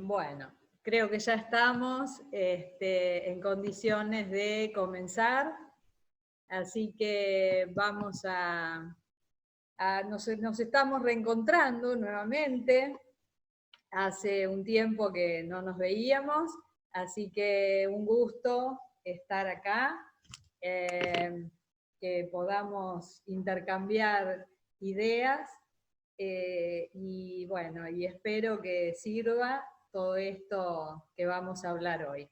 Bueno, creo que ya estamos en condiciones de comenzar, así que vamos nos estamos reencontrando nuevamente. Hace un tiempo que no nos veíamos, así que un gusto estar acá, que podamos intercambiar ideas. Y bueno, y espero que sirva todo esto que vamos a hablar hoy.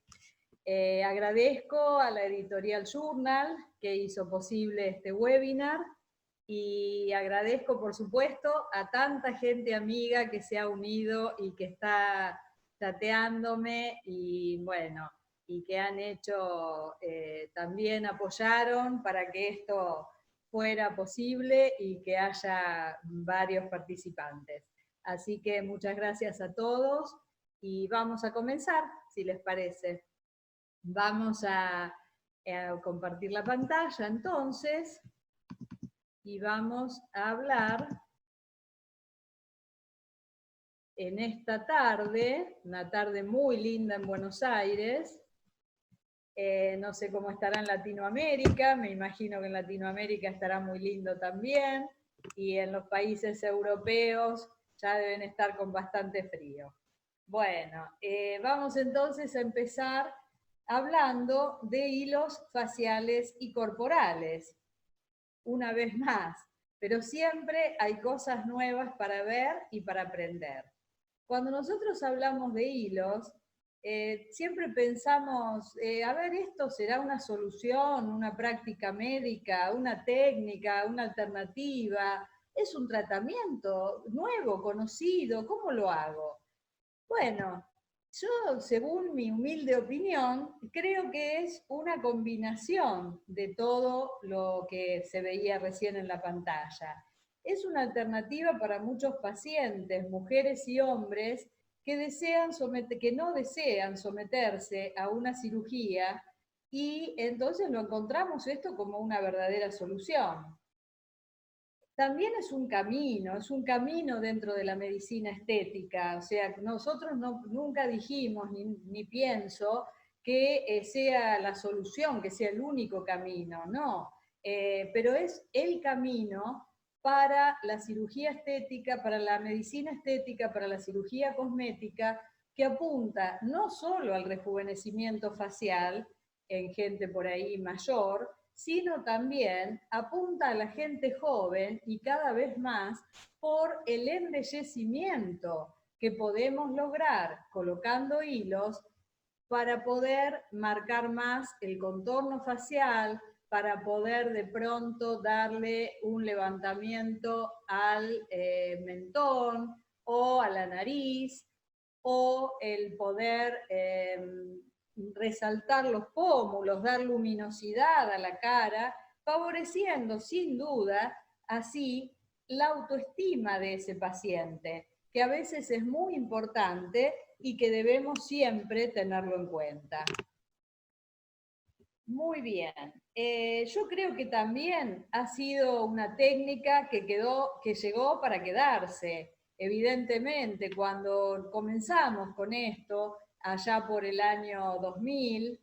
Agradezco a la Editorial Journal que hizo posible este webinar y agradezco, por supuesto, a tanta gente amiga que se ha unido y que está chateándome y bueno, y que han hecho, también apoyaron para que esto fuera posible y que haya varios participantes. Así que muchas gracias a todos y vamos a comenzar, si les parece. Vamos a compartir la pantalla entonces y vamos a hablar en esta tarde, una tarde muy linda en Buenos Aires. No sé cómo estará en Latinoamérica, me imagino que en Latinoamérica estará muy lindo también, y en los países europeos ya deben estar con bastante frío. Bueno, vamos entonces a empezar hablando de hilos faciales y corporales, una vez más, pero siempre hay cosas nuevas para ver y para aprender. Cuando nosotros hablamos de hilos, siempre pensamos, a ver, ¿esto será una solución, una práctica médica, una técnica, una alternativa? ¿Es un tratamiento nuevo, conocido? ¿Cómo lo hago? Bueno, yo, según mi humilde opinión, creo que es una combinación de todo lo que se veía recién en la pantalla. Es una alternativa para muchos pacientes, mujeres y hombres, que no desean someterse a una cirugía, y entonces lo encontramos esto como una verdadera solución. También es un camino dentro de la medicina estética. O sea, nosotros nunca dijimos, ni pienso, que sea la solución, que sea el único camino, no. Pero es el camino para la cirugía estética, para la medicina estética, para la cirugía cosmética, que apunta no solo al rejuvenecimiento facial en gente por ahí mayor, sino también apunta a la gente joven y cada vez más por el embellecimiento que podemos lograr colocando hilos para poder marcar más el contorno facial, para poder de pronto darle un levantamiento al mentón o a la nariz, o el poder resaltar los pómulos, dar luminosidad a la cara, favoreciendo sin duda así la autoestima de ese paciente, que a veces es muy importante y que debemos siempre tenerlo en cuenta. Muy bien. Yo creo que también ha sido una técnica que llegó para quedarse. Evidentemente, cuando comenzamos con esto, allá por el año 2000,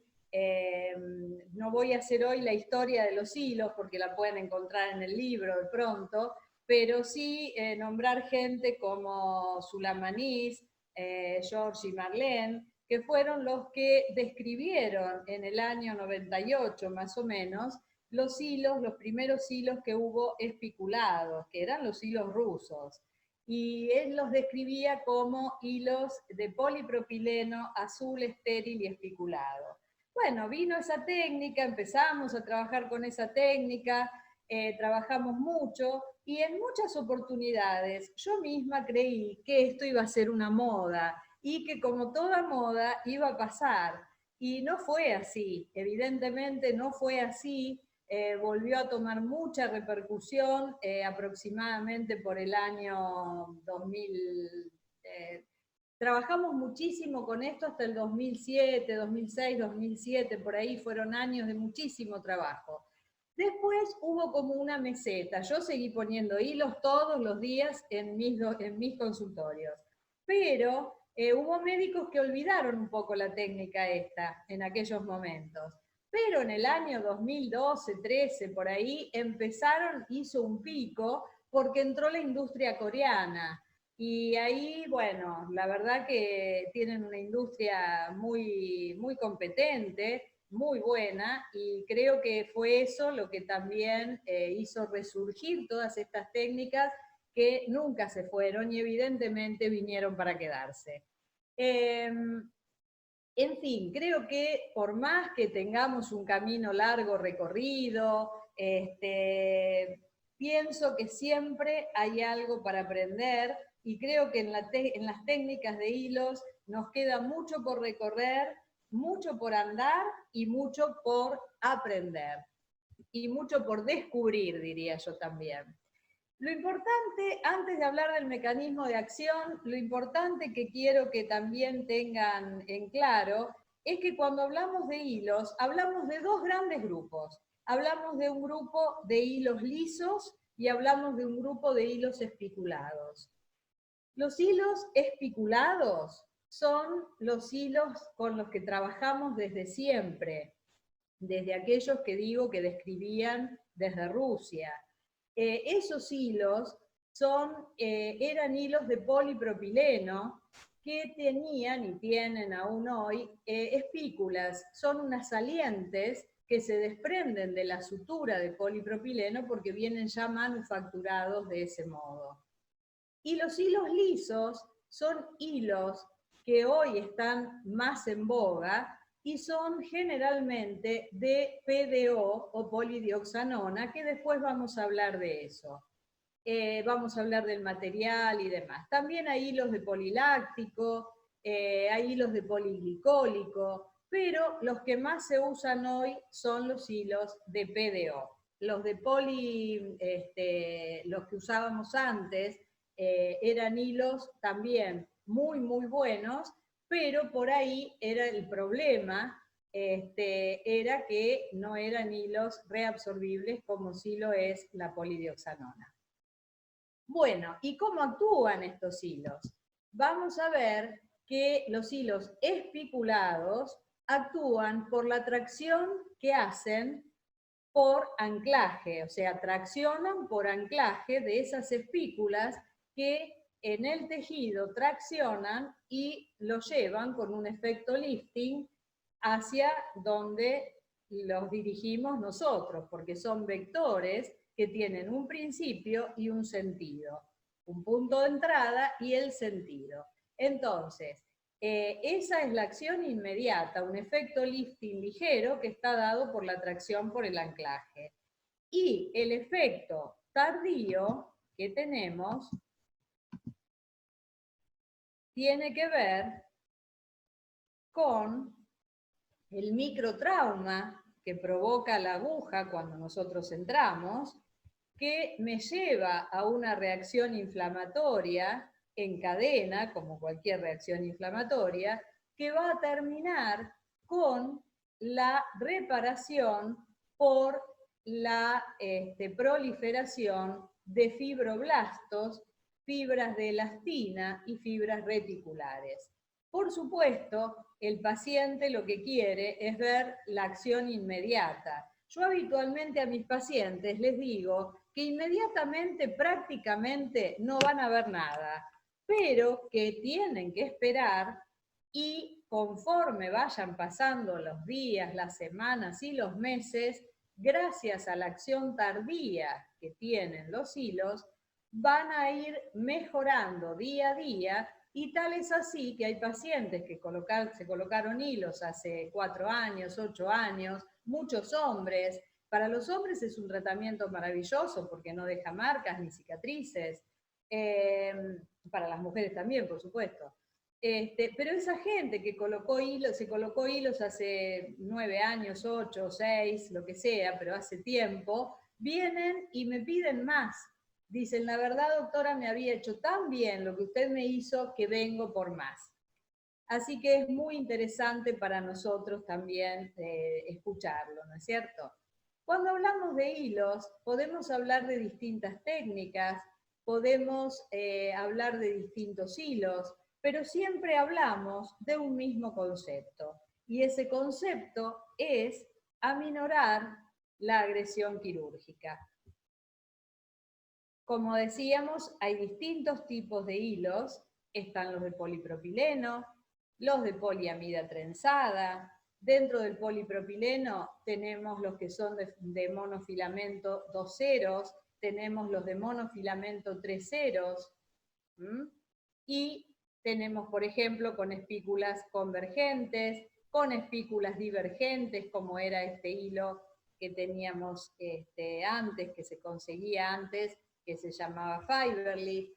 no voy a hacer hoy la historia de los hilos porque la pueden encontrar en el libro de pronto, pero sí nombrar gente como Sulaymanís, George y Marlene, que fueron los que describieron en el año 98 más o menos los hilos, los primeros hilos que hubo espiculados, que eran los hilos rusos. Y él los describía como hilos de polipropileno azul estéril y espiculado. Bueno, vino esa técnica, empezamos a trabajar con esa técnica, trabajamos mucho y en muchas oportunidades yo misma creí que esto iba a ser una moda y que como toda moda iba a pasar. Y no fue así, evidentemente no fue así. Volvió a tomar mucha repercusión aproximadamente por el año 2000. Trabajamos muchísimo con esto hasta el 2007, 2006, 2007, por ahí fueron años de muchísimo trabajo. Después hubo como una meseta. Yo seguí poniendo hilos todos los días en mis consultorios. Pero Hubo médicos que olvidaron un poco la técnica esta en aquellos momentos, pero en el año 2012, 13, por ahí, hizo un pico porque entró la industria coreana. Y ahí, bueno, la verdad que tienen una industria muy, muy competente, muy buena, y creo que fue eso lo que también hizo resurgir todas estas técnicas que nunca se fueron y evidentemente vinieron para quedarse. En fin, creo que por más que tengamos un camino largo recorrido, pienso que siempre hay algo para aprender y creo que en las técnicas de hilos nos queda mucho por recorrer, mucho por andar y mucho por aprender. Y mucho por descubrir, diría yo también. Lo importante, antes de hablar del mecanismo de acción, lo importante que quiero que también tengan en claro es que cuando hablamos de hilos, hablamos de dos grandes grupos. Hablamos de un grupo de hilos lisos y hablamos de un grupo de hilos espiculados. Los hilos espiculados son los hilos con los que trabajamos desde siempre, desde aquellos que digo que describían desde Rusia. Esos hilos eran hilos de polipropileno que tenían y tienen aún hoy espículas. Son unas salientes que se desprenden de la sutura de polipropileno porque vienen ya manufacturados de ese modo. Y los hilos lisos son hilos que hoy están más en boga y son generalmente de PDO o polidioxanona, que después vamos a hablar de eso. Vamos a hablar del material y demás. También hay hilos de poliláctico, hay hilos de poliglicólico, pero los que más se usan hoy son los hilos de PDO. Los de los que usábamos antes, eran hilos también muy, muy buenos, pero por ahí era el problema, era que no eran hilos reabsorbibles como sí lo es la polidioxanona. Bueno, ¿y cómo actúan estos hilos? Vamos a ver que los hilos espiculados actúan por la tracción que hacen por anclaje, o sea, traccionan por anclaje de esas espículas que en el tejido traccionan y lo llevan con un efecto lifting hacia donde los dirigimos nosotros, porque son vectores que tienen un principio y un sentido, un punto de entrada y el sentido. Entonces, esa es la acción inmediata, un efecto lifting ligero que está dado por la tracción por el anclaje. Y el efecto tardío que tenemos tiene que ver con el microtrauma que provoca la aguja cuando nosotros entramos, que me lleva a una reacción inflamatoria en cadena, como cualquier reacción inflamatoria, que va a terminar con la reparación por la proliferación de fibroblastos, fibras de elastina y fibras reticulares. Por supuesto, el paciente lo que quiere es ver la acción inmediata. Yo habitualmente a mis pacientes les digo que inmediatamente prácticamente no van a ver nada, pero que tienen que esperar y conforme vayan pasando los días, las semanas y los meses, gracias a la acción tardía que tienen los hilos, van a ir mejorando día a día. Y tal es así que hay pacientes que se colocaron hilos hace 4 años, 8 años, muchos hombres. Para los hombres es un tratamiento maravilloso porque no deja marcas ni cicatrices. Para las mujeres también, por supuesto. Pero esa gente que se colocó hilos hace 9 años, 8, 6, lo que sea, pero hace tiempo, vienen y me piden más. Dicen, la verdad, doctora, me había hecho tan bien lo que usted me hizo que vengo por más. Así que es muy interesante para nosotros también escucharlo, ¿no es cierto? Cuando hablamos de hilos, podemos hablar de distintas técnicas, podemos hablar de distintos hilos, pero siempre hablamos de un mismo concepto. Y ese concepto es aminorar la agresión quirúrgica. Como decíamos, hay distintos tipos de hilos. Están los de polipropileno, los de poliamida trenzada. Dentro del polipropileno tenemos los que son de monofilamento 2 ceros, tenemos los de monofilamento 3 ceros, y tenemos, por ejemplo, con espículas convergentes, con espículas divergentes, como era este hilo que teníamos antes, que se conseguía antes, que se llamaba Fiberly.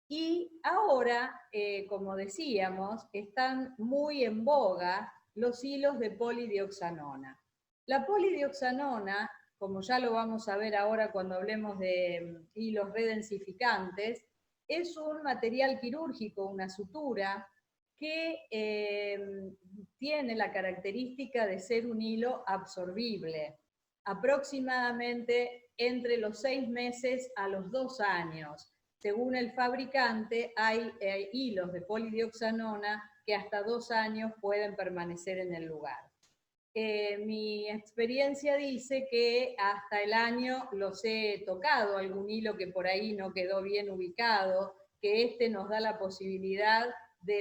Y ahora, como decíamos, están muy en boga los hilos de polidioxanona. La polidioxanona, como ya lo vamos a ver ahora cuando hablemos de hilos redensificantes, es un material quirúrgico, una sutura, que tiene la característica de ser un hilo absorbible, aproximadamente entre los 6 meses a los 2 años. Según el fabricante, hay hilos de polidioxanona que hasta 2 años pueden permanecer en el lugar. Mi experiencia dice que hasta el año los he tocado, algún hilo que por ahí no quedó bien ubicado, que nos da la posibilidad de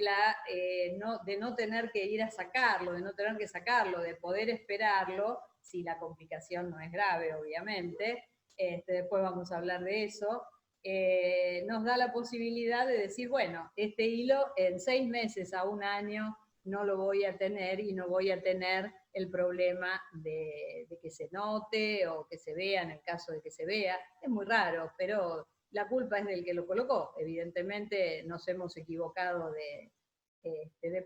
no tener que ir a sacarlo, de no tener que sacarlo, de poder esperarlo, si la complicación no es grave, obviamente. Después vamos a hablar de eso. Nos da la posibilidad de decir, bueno, este hilo en 6 meses a 1 año no lo voy a tener y no voy a tener el problema de que se note o que se vea en el caso de que se vea. Es muy raro, pero la culpa es del que lo colocó. Evidentemente nos hemos equivocado de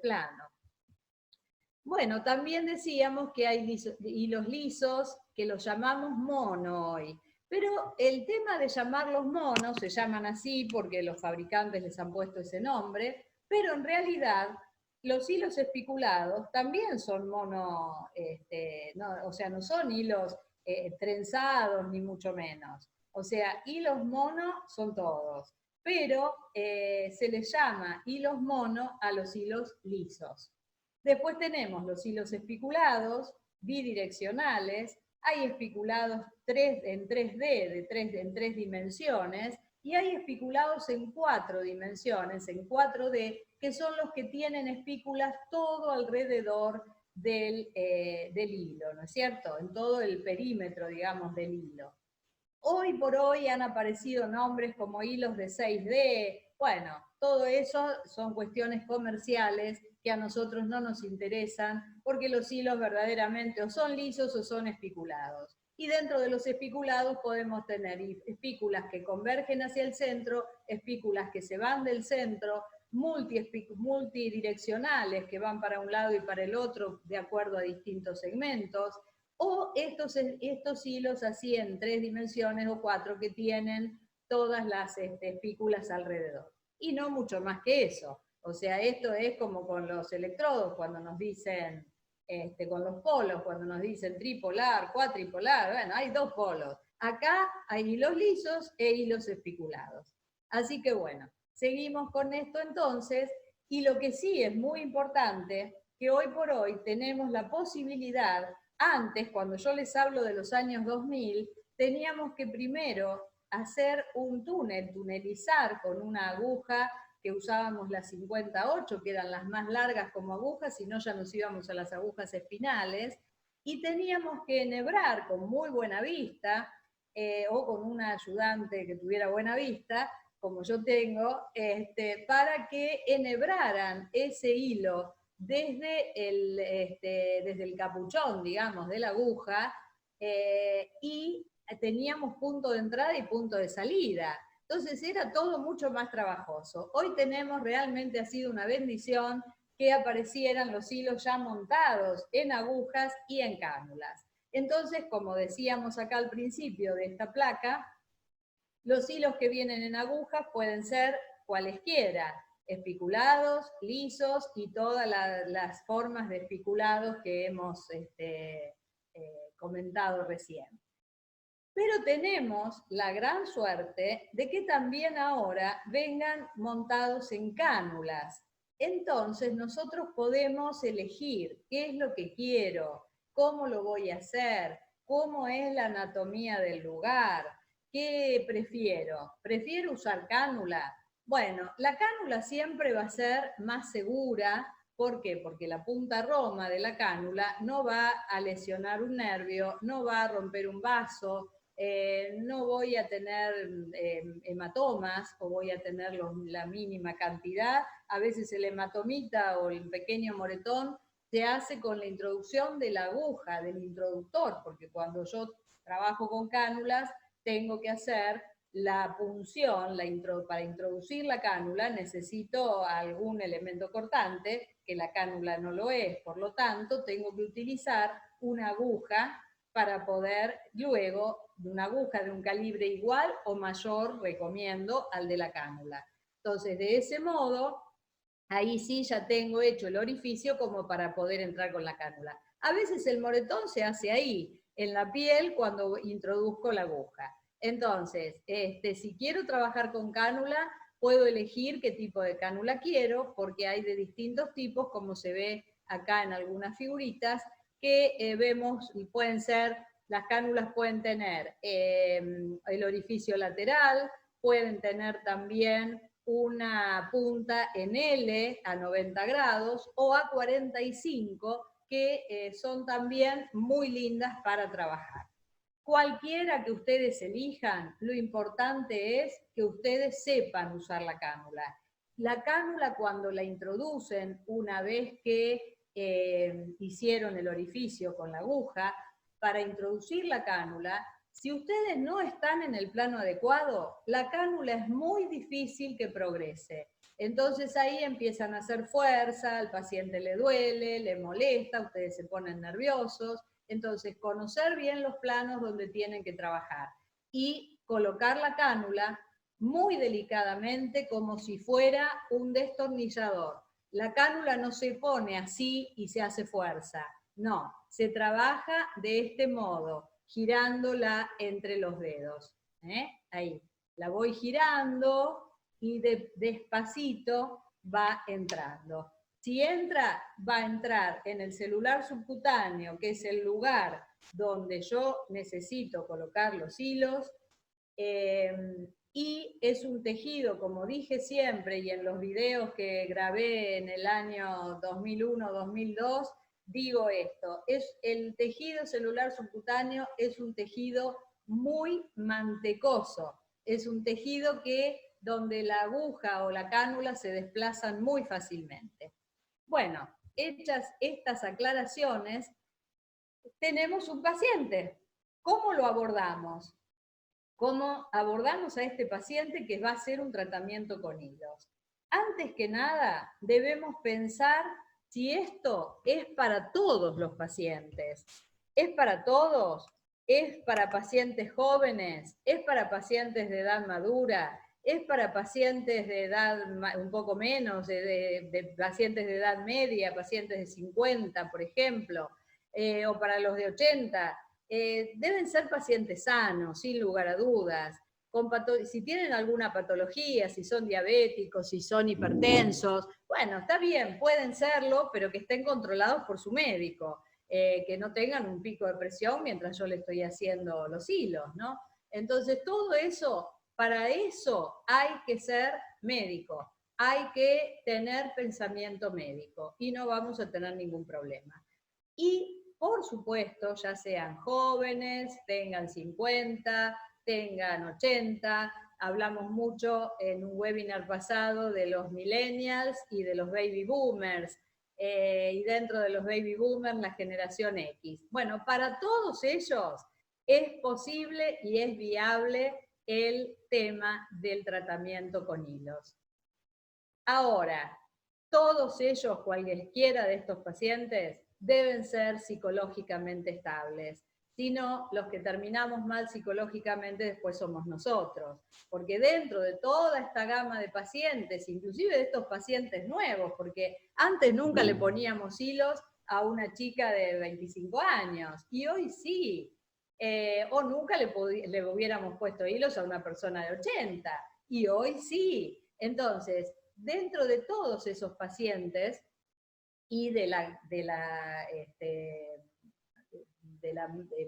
plano. Bueno, también decíamos que hay hilos lisos que los llamamos mono hoy. Pero el tema de llamarlos monos, se llaman así porque los fabricantes les han puesto ese nombre, pero en realidad los hilos espiculados también son mono, o sea, no son hilos trenzados ni mucho menos. O sea, hilos mono son todos, pero se les llama hilos mono a los hilos lisos. Después tenemos los hilos espiculados, bidireccionales, hay espiculados en 3D, en 3 dimensiones, y hay espiculados en 4 dimensiones, en 4D, que son los que tienen espículas todo alrededor del hilo, ¿no es cierto? En todo el perímetro, digamos, del hilo. Hoy por hoy han aparecido nombres como hilos de 6D. Bueno, todo eso son cuestiones comerciales que a nosotros no nos interesan porque los hilos verdaderamente o son lisos o son espiculados. Y dentro de los espiculados podemos tener espículas que convergen hacia el centro, espículas que se van del centro, multidireccionales que van para un lado y para el otro de acuerdo a distintos segmentos, o estos hilos así en 3 dimensiones o 4 que tienen todas las espículas alrededor. Y no mucho más que eso. O sea, esto es como con los electrodos, cuando nos dicen, con los polos, cuando nos dicen tripolar, cuatripolar, bueno, hay 2 polos. Acá hay hilos lisos e hilos espiculados. Así que bueno, seguimos con esto entonces, y lo que sí es muy importante, que hoy por hoy tenemos la posibilidad. Antes, cuando yo les hablo de los años 2000, teníamos que primero hacer un tunelizar con una aguja que usábamos las 58, que eran las más largas como agujas, si no ya nos íbamos a las agujas espinales, y teníamos que enhebrar con muy buena vista, o con una ayudante que tuviera buena vista, como yo tengo, para que enhebraran ese hilo desde el capuchón, digamos, de la aguja, y teníamos punto de entrada y punto de salida. Entonces era todo mucho más trabajoso. Hoy tenemos, realmente ha sido una bendición que aparecieran los hilos ya montados en agujas y en cánulas. Entonces, como decíamos acá al principio de esta placa, los hilos que vienen en agujas pueden ser cualesquiera, espiculados, lisos y todas las formas de espiculados que hemos comentado recién. Pero tenemos la gran suerte de que también ahora vengan montados en cánulas. entonces nosotros podemos elegir qué es lo que quiero, cómo lo voy a hacer, cómo es la anatomía del lugar, qué prefiero. ¿Prefiero usar cánula? Bueno, la cánula siempre va a ser más segura. ¿Por qué? Porque la punta roma de la cánula no va a lesionar un nervio, no va a romper un vaso, no voy a tener hematomas o voy a tener la mínima cantidad. A veces el hematomita o el pequeño moretón se hace con la introducción de la aguja, del introductor, porque cuando yo trabajo con cánulas tengo que hacer la punción, para introducir la cánula necesito algún elemento cortante, que la cánula no lo es, por lo tanto tengo que utilizar una aguja para poder luego, una aguja de un calibre igual o mayor, recomiendo al de la cánula. Entonces, de ese modo, ahí sí ya tengo hecho el orificio como para poder entrar con la cánula. A veces el moretón se hace ahí, en la piel, cuando introduzco la aguja. Entonces, si quiero trabajar con cánula, puedo elegir qué tipo de cánula quiero, porque hay de distintos tipos, como se ve acá en algunas figuritas, que vemos y pueden ser, las cánulas pueden tener el orificio lateral, pueden tener también una punta en L a 90 grados o a 45, que son también muy lindas para trabajar. Cualquiera que ustedes elijan, lo importante es que ustedes sepan usar la cánula. La cánula, cuando la introducen, una vez que hicieron el orificio con la aguja, para introducir la cánula, si ustedes no están en el plano adecuado, la cánula es muy difícil que progrese. Entonces ahí empiezan a hacer fuerza, al paciente le duele, le molesta, ustedes se ponen nerviosos. Entonces, conocer bien los planos donde tienen que trabajar y colocar la cánula muy delicadamente como si fuera un destornillador. La cánula no se pone así y se hace fuerza. No, se trabaja de este modo, girándola entre los dedos. Ahí, la voy girando y despacito va entrando. Si entra, va a entrar en el celular subcutáneo, que es el lugar donde yo necesito colocar los hilos, y es un tejido, como dije siempre, y en los videos que grabé en el año 2001-2002, digo esto, el tejido celular subcutáneo es un tejido muy mantecoso, es un tejido donde la aguja o la cánula se desplazan muy fácilmente. Bueno, hechas estas aclaraciones, tenemos un paciente. ¿Cómo lo abordamos? ¿Cómo abordamos a este paciente que va a hacer un tratamiento con hilos? Antes que nada, debemos pensar si esto es para todos los pacientes. ¿Es para todos? ¿Es para pacientes jóvenes? ¿Es para pacientes de edad madura? ¿Es para pacientes de edad un poco menos, de pacientes de edad media, pacientes de 50, por ejemplo, o para los de 80? Deben ser pacientes sanos, sin lugar a dudas. Si tienen alguna patología, si son diabéticos, si son hipertensos, bueno, está bien, pueden serlo, pero que estén controlados por su médico, que no tengan un pico de presión mientras yo le estoy haciendo los hilos, ¿no? Entonces, todo eso, para eso hay que ser médico, hay que tener pensamiento médico y no vamos a tener ningún problema. Y, por supuesto, ya sean jóvenes, tengan 50, tengan 80, hablamos mucho en un webinar pasado de los millennials y de los baby boomers, y dentro de los baby boomers la generación X. Bueno, para todos ellos es posible y es viable el tema del tratamiento con hilos. Ahora, todos ellos, cualquiera de estos pacientes, deben ser psicológicamente estables. Si no, los que terminamos mal psicológicamente después somos nosotros. Porque dentro de toda esta gama de pacientes, inclusive de estos pacientes nuevos, porque antes nunca le poníamos hilos a una chica de 25 años, y hoy sí. O nunca le hubiéramos puesto hilos a una persona de 80, y hoy sí. Entonces, dentro de todos esos pacientes y de la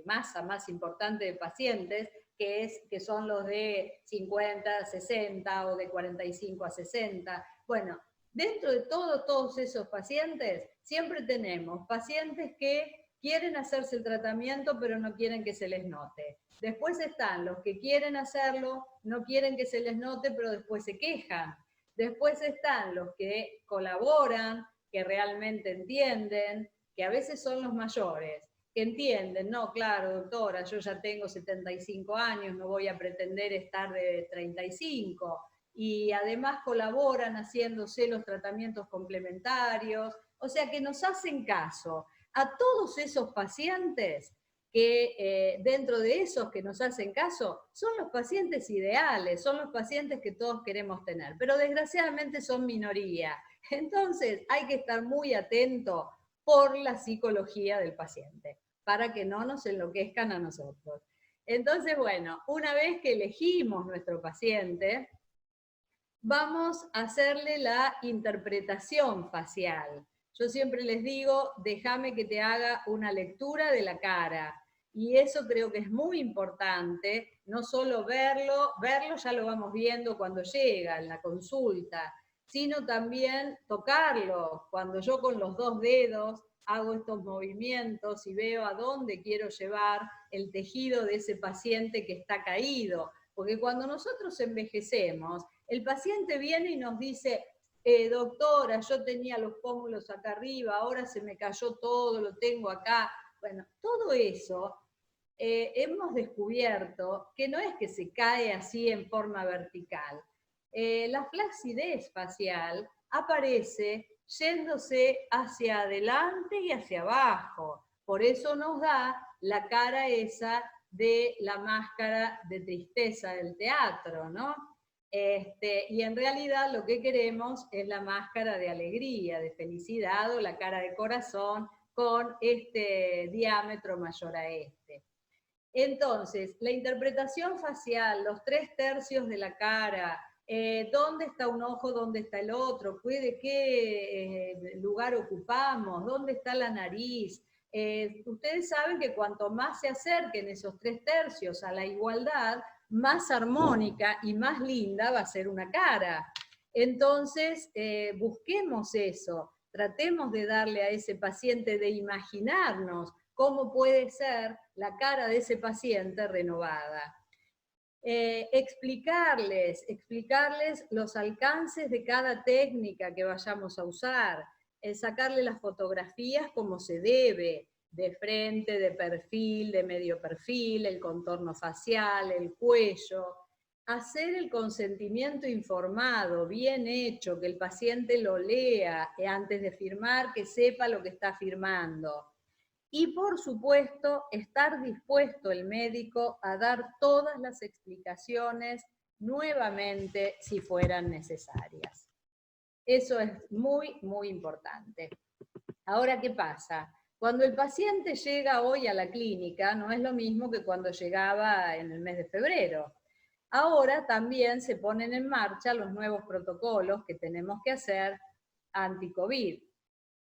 masa más importante de pacientes, que son los de 50 a 60 o de 45 a 60. Bueno, dentro de todos esos pacientes, siempre tenemos pacientes que quieren hacerse el tratamiento, pero no quieren que se les note. Después están los que quieren hacerlo, no quieren que se les note, pero después se quejan. Después están los que colaboran, que realmente entienden, que a veces son los mayores, que entienden, no, claro, doctora, yo ya tengo 75 años, no voy a pretender estar de 35, y además colaboran haciéndose los tratamientos complementarios, o sea que nos hacen caso. A todos esos pacientes que dentro de esos que nos hacen caso, son los pacientes ideales, son los pacientes que todos queremos tener, pero desgraciadamente son minoría. Entonces hay que estar muy atento por la psicología del paciente, para que no nos enloquezcan a nosotros. Entonces, bueno, una vez que elegimos nuestro paciente, vamos a hacerle la interpretación facial. Yo siempre les digo, déjame que te haga una lectura de la cara. Y eso creo que es muy importante, no solo verlo ya lo vamos viendo cuando llega, en la consulta, sino también tocarlo. Cuando yo con los 2 dedos hago estos movimientos y veo a dónde quiero llevar el tejido de ese paciente que está caído. Porque cuando nosotros envejecemos, el paciente viene y nos dice, doctora, yo tenía los pómulos acá arriba, ahora se me cayó todo, lo tengo acá. Bueno, todo eso hemos descubierto que no es que se cae así en forma vertical. La flacidez facial aparece yéndose hacia adelante y hacia abajo. Por eso nos da la cara esa de la máscara de tristeza del teatro, ¿no? Y en realidad lo que queremos es la máscara de alegría, de felicidad o la cara de corazón con este diámetro mayor a este. Entonces, la interpretación facial, los 3/3 de la cara, dónde está un ojo, dónde está el otro, de qué lugar ocupamos, dónde está la nariz. Ustedes saben que cuanto más se acerquen esos 3/3 a la igualdad, más armónica y más linda va a ser una cara. Entonces, busquemos eso, tratemos de darle a ese paciente, de imaginarnos cómo puede ser la cara de ese paciente renovada. Explicarles los alcances de cada técnica que vayamos a usar, sacarle las fotografías como se debe, de frente, de perfil, de medio perfil, el contorno facial, el cuello, hacer el consentimiento informado, bien hecho, que el paciente lo lea antes de firmar, que sepa lo que está firmando. Y por supuesto, estar dispuesto el médico a dar todas las explicaciones nuevamente si fueran necesarias. Eso es muy, muy importante. Ahora, ¿qué pasa? Cuando el paciente llega hoy a la clínica, no es lo mismo que cuando llegaba en el mes de febrero. Ahora también se ponen en marcha los nuevos protocolos que tenemos que hacer anti-COVID.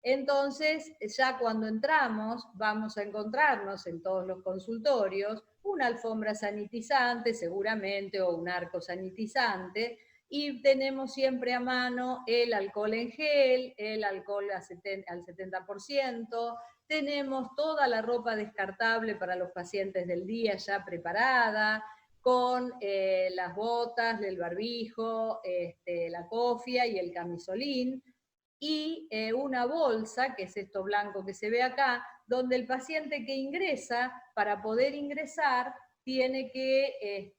Entonces, ya cuando entramos, vamos a encontrarnos en todos los consultorios una alfombra sanitizante, seguramente, o un arco sanitizante, y tenemos siempre a mano el alcohol en gel, el alcohol al 70%, tenemos toda la ropa descartable para los pacientes del día ya preparada, con las botas, el barbijo, la cofia y el camisolín, y una bolsa, que es esto blanco que se ve acá, donde el paciente que ingresa, para poder ingresar, tiene que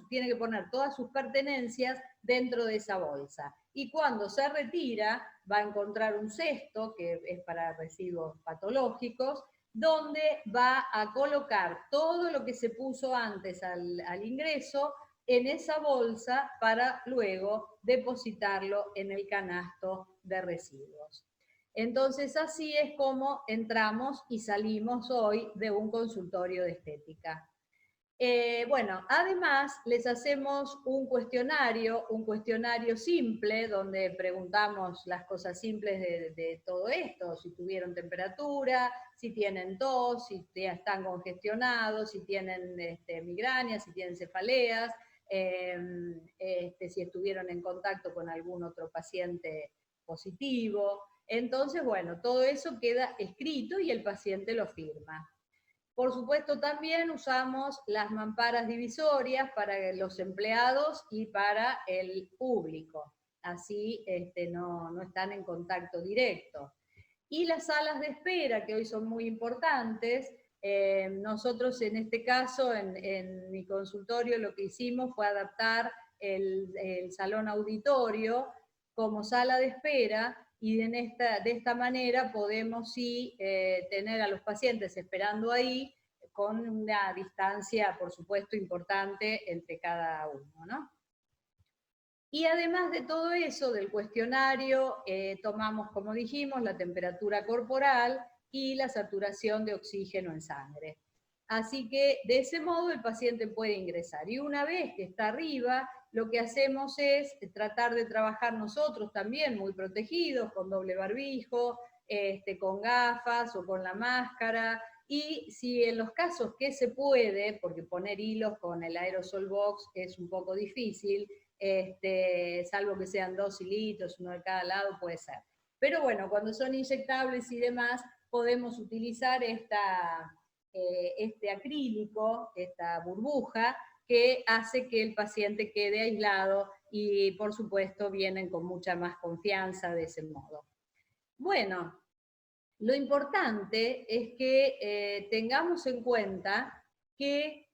tiene que poner todas sus pertenencias dentro de esa bolsa. Y cuando se retira, va a encontrar un cesto, que es para residuos patológicos, donde va a colocar todo lo que se puso antes al ingreso en esa bolsa para luego depositarlo en el canasto de residuos. Entonces, así es como entramos y salimos hoy de un consultorio de estética. Bueno, además les hacemos un cuestionario simple, donde preguntamos las cosas simples de todo esto, si tuvieron temperatura, si tienen tos, si están congestionados, si tienen migrañas, si tienen cefaleas, si estuvieron en contacto con algún otro paciente positivo. Entonces, bueno, todo eso queda escrito y el paciente lo firma. Por supuesto, también usamos las mamparas divisorias para los empleados y para el público. Así no están en contacto directo. Y las salas de espera, que hoy son muy importantes, nosotros en este caso, en mi consultorio, lo que hicimos fue adaptar el salón auditorio como sala de espera, y de esta manera podemos sí tener a los pacientes esperando ahí con una distancia, por supuesto, importante entre cada uno, ¿no? Y además de todo eso, del cuestionario, tomamos, como dijimos, la temperatura corporal y la saturación de oxígeno en sangre. Así que de ese modo el paciente puede ingresar. Y una vez que está arriba, lo que hacemos es tratar de trabajar nosotros también muy protegidos, con doble barbijo, con gafas o con la máscara. Y si en los casos que se puede, porque poner hilos con el aerosol box es un poco difícil, salvo que sean 2 hilitos, uno de cada lado, puede ser. Pero bueno, cuando son inyectables y demás, podemos utilizar este acrílico, esta burbuja, que hace que el paciente quede aislado y, por supuesto, vienen con mucha más confianza de ese modo. Bueno, lo importante es que tengamos en cuenta que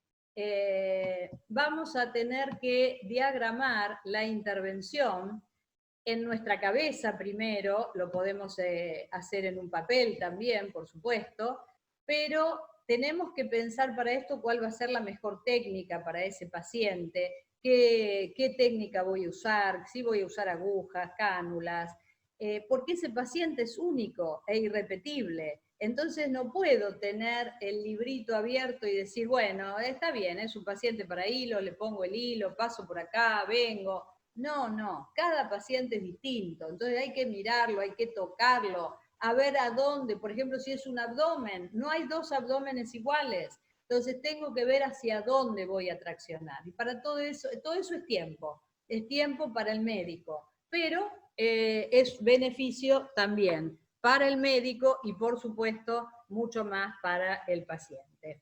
vamos a tener que diagramar la intervención en nuestra cabeza primero, lo podemos hacer en un papel también, por supuesto, pero tenemos que pensar para esto cuál va a ser la mejor técnica para ese paciente, qué técnica voy a usar, si voy a usar agujas, cánulas, porque ese paciente es único e irrepetible. Entonces no puedo tener el librito abierto y decir, bueno, está bien, es un paciente para hilo, le pongo el hilo, paso por acá, vengo. No, cada paciente es distinto, entonces hay que mirarlo, hay que tocarlo, a ver a dónde, por ejemplo, si es un abdomen, no hay dos abdómenes iguales, entonces tengo que ver hacia dónde voy a traccionar. Y para todo eso es tiempo para el médico, pero es beneficio también para el médico y, por supuesto, mucho más para el paciente.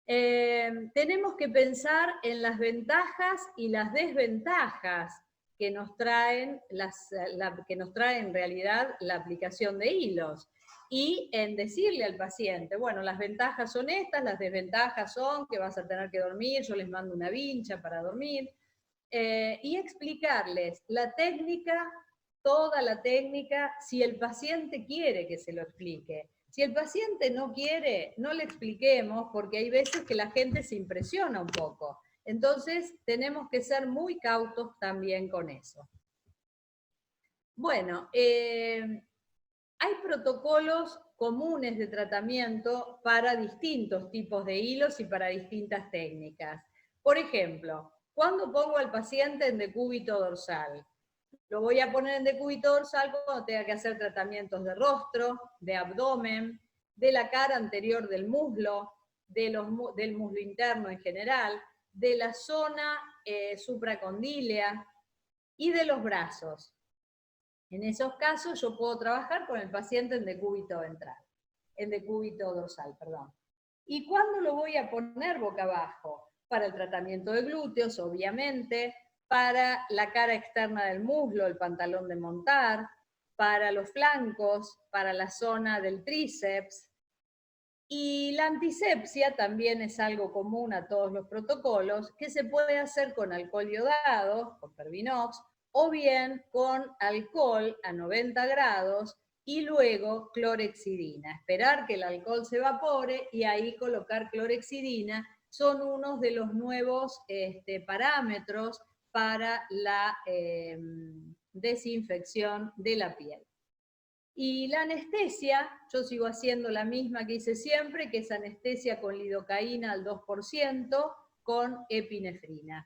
Tenemos que pensar en las ventajas y las desventajas que nos traen, que nos trae en realidad la aplicación de hilos, y en decirle al paciente, bueno, las ventajas son estas, las desventajas son que vas a tener que dormir, yo les mando una vincha para dormir, y explicarles la técnica, toda la técnica, si el paciente quiere que se lo explique. Si el paciente no quiere, no le expliquemos, porque hay veces que la gente se impresiona un poco. Entonces, tenemos que ser muy cautos también con eso. Bueno, hay protocolos comunes de tratamiento para distintos tipos de hilos y para distintas técnicas. Por ejemplo, cuando pongo al paciente en decúbito dorsal, lo voy a poner en decúbito dorsal cuando tenga que hacer tratamientos de rostro, de abdomen, de la cara anterior del muslo, del muslo interno en general, de la zona supracondílea y de los brazos. En esos casos yo puedo trabajar con el paciente en decúbito ventral, en decúbito dorsal, perdón. ¿Y cuándo lo voy a poner boca abajo? Para el tratamiento de glúteos, obviamente, para la cara externa del muslo, el pantalón de montar, para los flancos, para la zona del tríceps. Y la antisepsia también es algo común a todos los protocolos, que se puede hacer con alcohol iodado, con Pervinox, o bien con alcohol a 90 grados y luego clorexidina. Esperar que el alcohol se evapore y ahí colocar clorexidina son unos de los nuevos parámetros para la desinfección de la piel. Y la anestesia, yo sigo haciendo la misma que hice siempre, que es anestesia con lidocaína al 2% con epinefrina.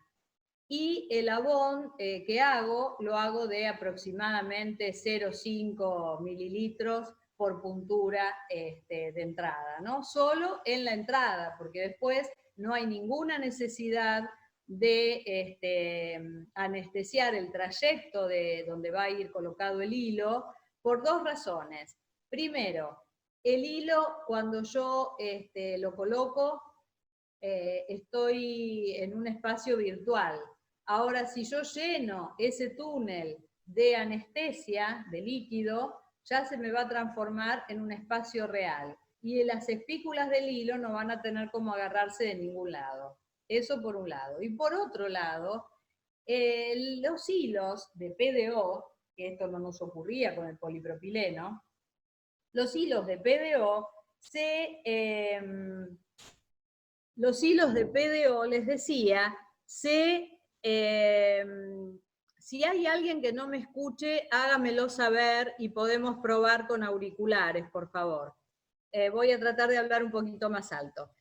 Y el Avon que hago, lo hago de aproximadamente 0,5 mililitros por puntura de entrada, ¿no? Solo en la entrada, porque después no hay ninguna necesidad de anestesiar el trayecto de donde va a ir colocado el hilo, por dos razones. Primero, el hilo cuando yo lo coloco, estoy en un espacio virtual. Ahora, si yo lleno ese túnel de anestesia, de líquido, ya se me va a transformar en un espacio real. Y las espículas del hilo no van a tener cómo agarrarse de ningún lado. Eso por un lado. Y por otro lado, los hilos de PDO, que esto no nos ocurría con el polipropileno, los hilos de PDO los hilos de PDO, les decía, si hay alguien que no me escuche, hágamelo saber y podemos probar con auriculares, por favor. Voy a tratar de hablar un poquito más alto.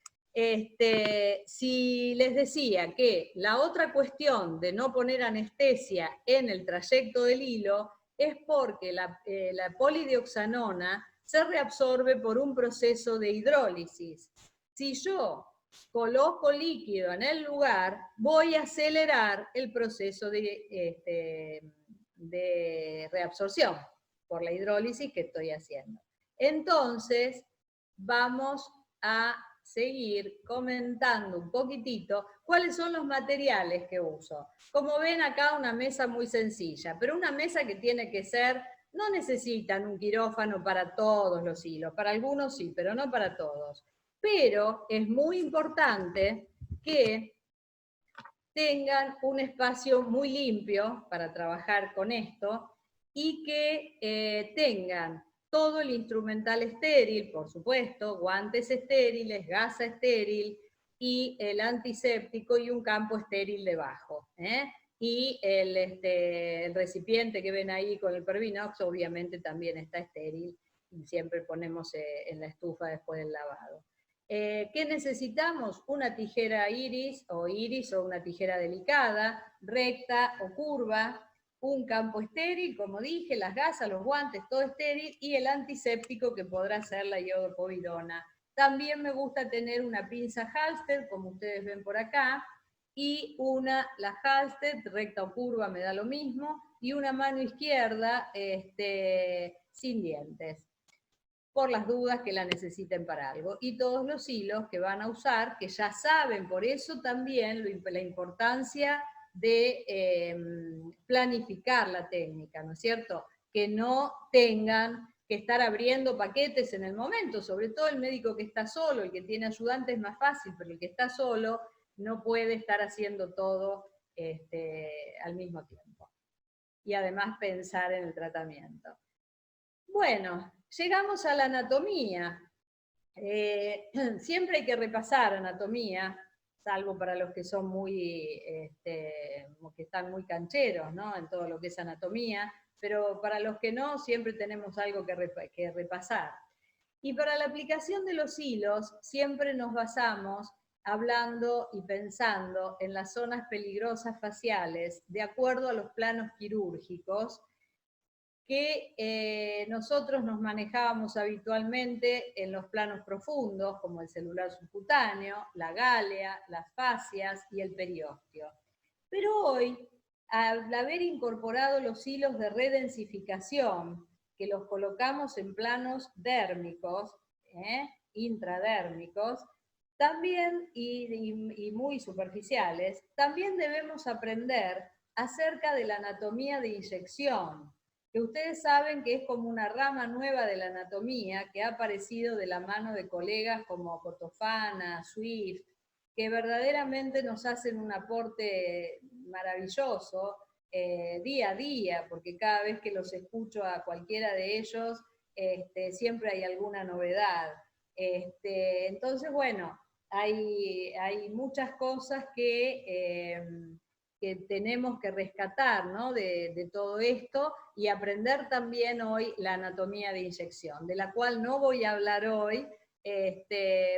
Si les decía que la otra cuestión de no poner anestesia en el trayecto del hilo es porque la polidioxanona se reabsorbe por un proceso de hidrólisis. Si yo coloco líquido en el lugar, voy a acelerar el proceso de reabsorción por la hidrólisis que estoy haciendo. Entonces, vamos a seguir comentando un poquitito cuáles son los materiales que uso. Como ven acá, una mesa muy sencilla, pero una mesa que tiene que ser, no necesitan un quirófano para todos los hilos, para algunos sí, pero no para todos. Pero es muy importante que tengan un espacio muy limpio para trabajar con esto y que tengan todo el instrumental estéril, por supuesto, guantes estériles, gasa estéril y el antiséptico y un campo estéril debajo. Y el recipiente que ven ahí con el Pervinox obviamente también está estéril y siempre ponemos en la estufa después del lavado. ¿Qué necesitamos? Una tijera iris o una tijera delicada, recta o curva, un campo estéril, como dije, las gasas, los guantes, todo estéril, y el antiséptico que podrá ser la iodopovidona. También me gusta tener una pinza Halsted, como ustedes ven por acá, y la Halsted, recta o curva, me da lo mismo, y una mano izquierda sin dientes, por las dudas que la necesiten para algo. Y todos los hilos que van a usar, que ya saben, por eso también la importancia de planificar la técnica, ¿no es cierto? Que no tengan que estar abriendo paquetes en el momento, sobre todo el médico que está solo, el que tiene ayudante es más fácil, pero el que está solo no puede estar haciendo todo al mismo tiempo. Y además pensar en el tratamiento. Bueno, llegamos a la anatomía. Siempre hay que repasar anatomía, salvo para los que son que están muy cancheros, ¿no? En todo lo que es anatomía, pero para los que no, siempre tenemos algo que repasar. Y para la aplicación de los hilos, siempre nos basamos hablando y pensando en las zonas peligrosas faciales, de acuerdo a los planos quirúrgicos, que nosotros nos manejábamos habitualmente en los planos profundos, como el celular subcutáneo, la gálea, las fascias y el periósteo. Pero hoy, al haber incorporado los hilos de redensificación, que los colocamos en planos dérmicos, intradérmicos, también, y muy superficiales, también debemos aprender acerca de la anatomía de inyección, que ustedes saben que es como una rama nueva de la anatomía que ha aparecido de la mano de colegas como Cotofana, Swift, que verdaderamente nos hacen un aporte maravilloso día a día, porque cada vez que los escucho a cualquiera de ellos, siempre hay alguna novedad. Entonces, bueno, hay muchas cosas que que tenemos que rescatar, ¿no? de todo esto y aprender también hoy la anatomía de inyección, de la cual no voy a hablar hoy.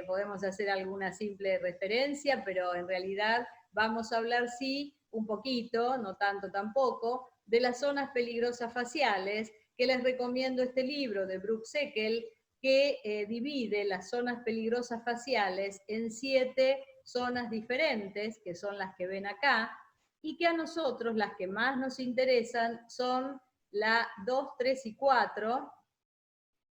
Podemos hacer alguna simple referencia, pero en realidad vamos a hablar, sí, un poquito, no tanto tampoco, de las zonas peligrosas faciales, que les recomiendo este libro de Brooks Seckel, que divide las zonas peligrosas faciales en 7 zonas diferentes, que son las que ven acá, y que a nosotros las que más nos interesan son la 2, 3 y 4,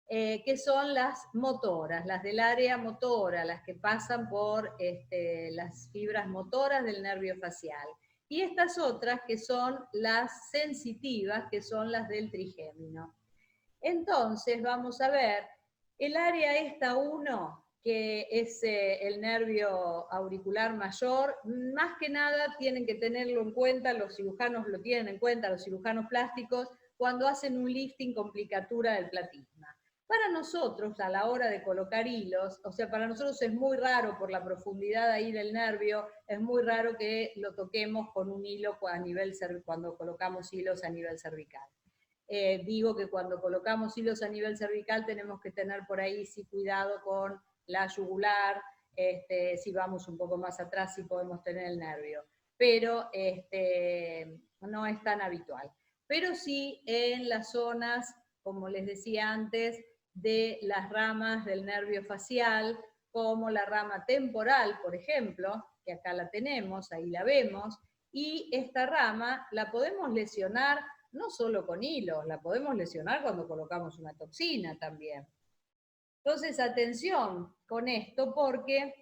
que son las motoras, las del área motora, las que pasan por las fibras motoras del nervio facial. Y estas otras que son las sensitivas, que son las del trigémino. Entonces vamos a ver el área esta 1, que es el nervio auricular mayor. Más que nada tienen que tenerlo en cuenta, los cirujanos lo tienen en cuenta, los cirujanos plásticos, cuando hacen un lifting con plicatura del platisma. Para nosotros, a la hora de colocar hilos, o sea, para nosotros es muy raro por la profundidad ahí del nervio, es muy raro que lo toquemos con un hilo a nivel, cuando colocamos hilos a nivel cervical. Digo que cuando colocamos hilos a nivel cervical tenemos que tener por ahí sí cuidado con la yugular, si vamos un poco más atrás sí podemos tener el nervio, pero no es tan habitual. Pero sí en las zonas, como les decía antes, de las ramas del nervio facial, como la rama temporal, por ejemplo, que acá la tenemos, ahí la vemos, y esta rama la podemos lesionar no solo con hilos, la podemos lesionar cuando colocamos una toxina también. Entonces, atención con esto, porque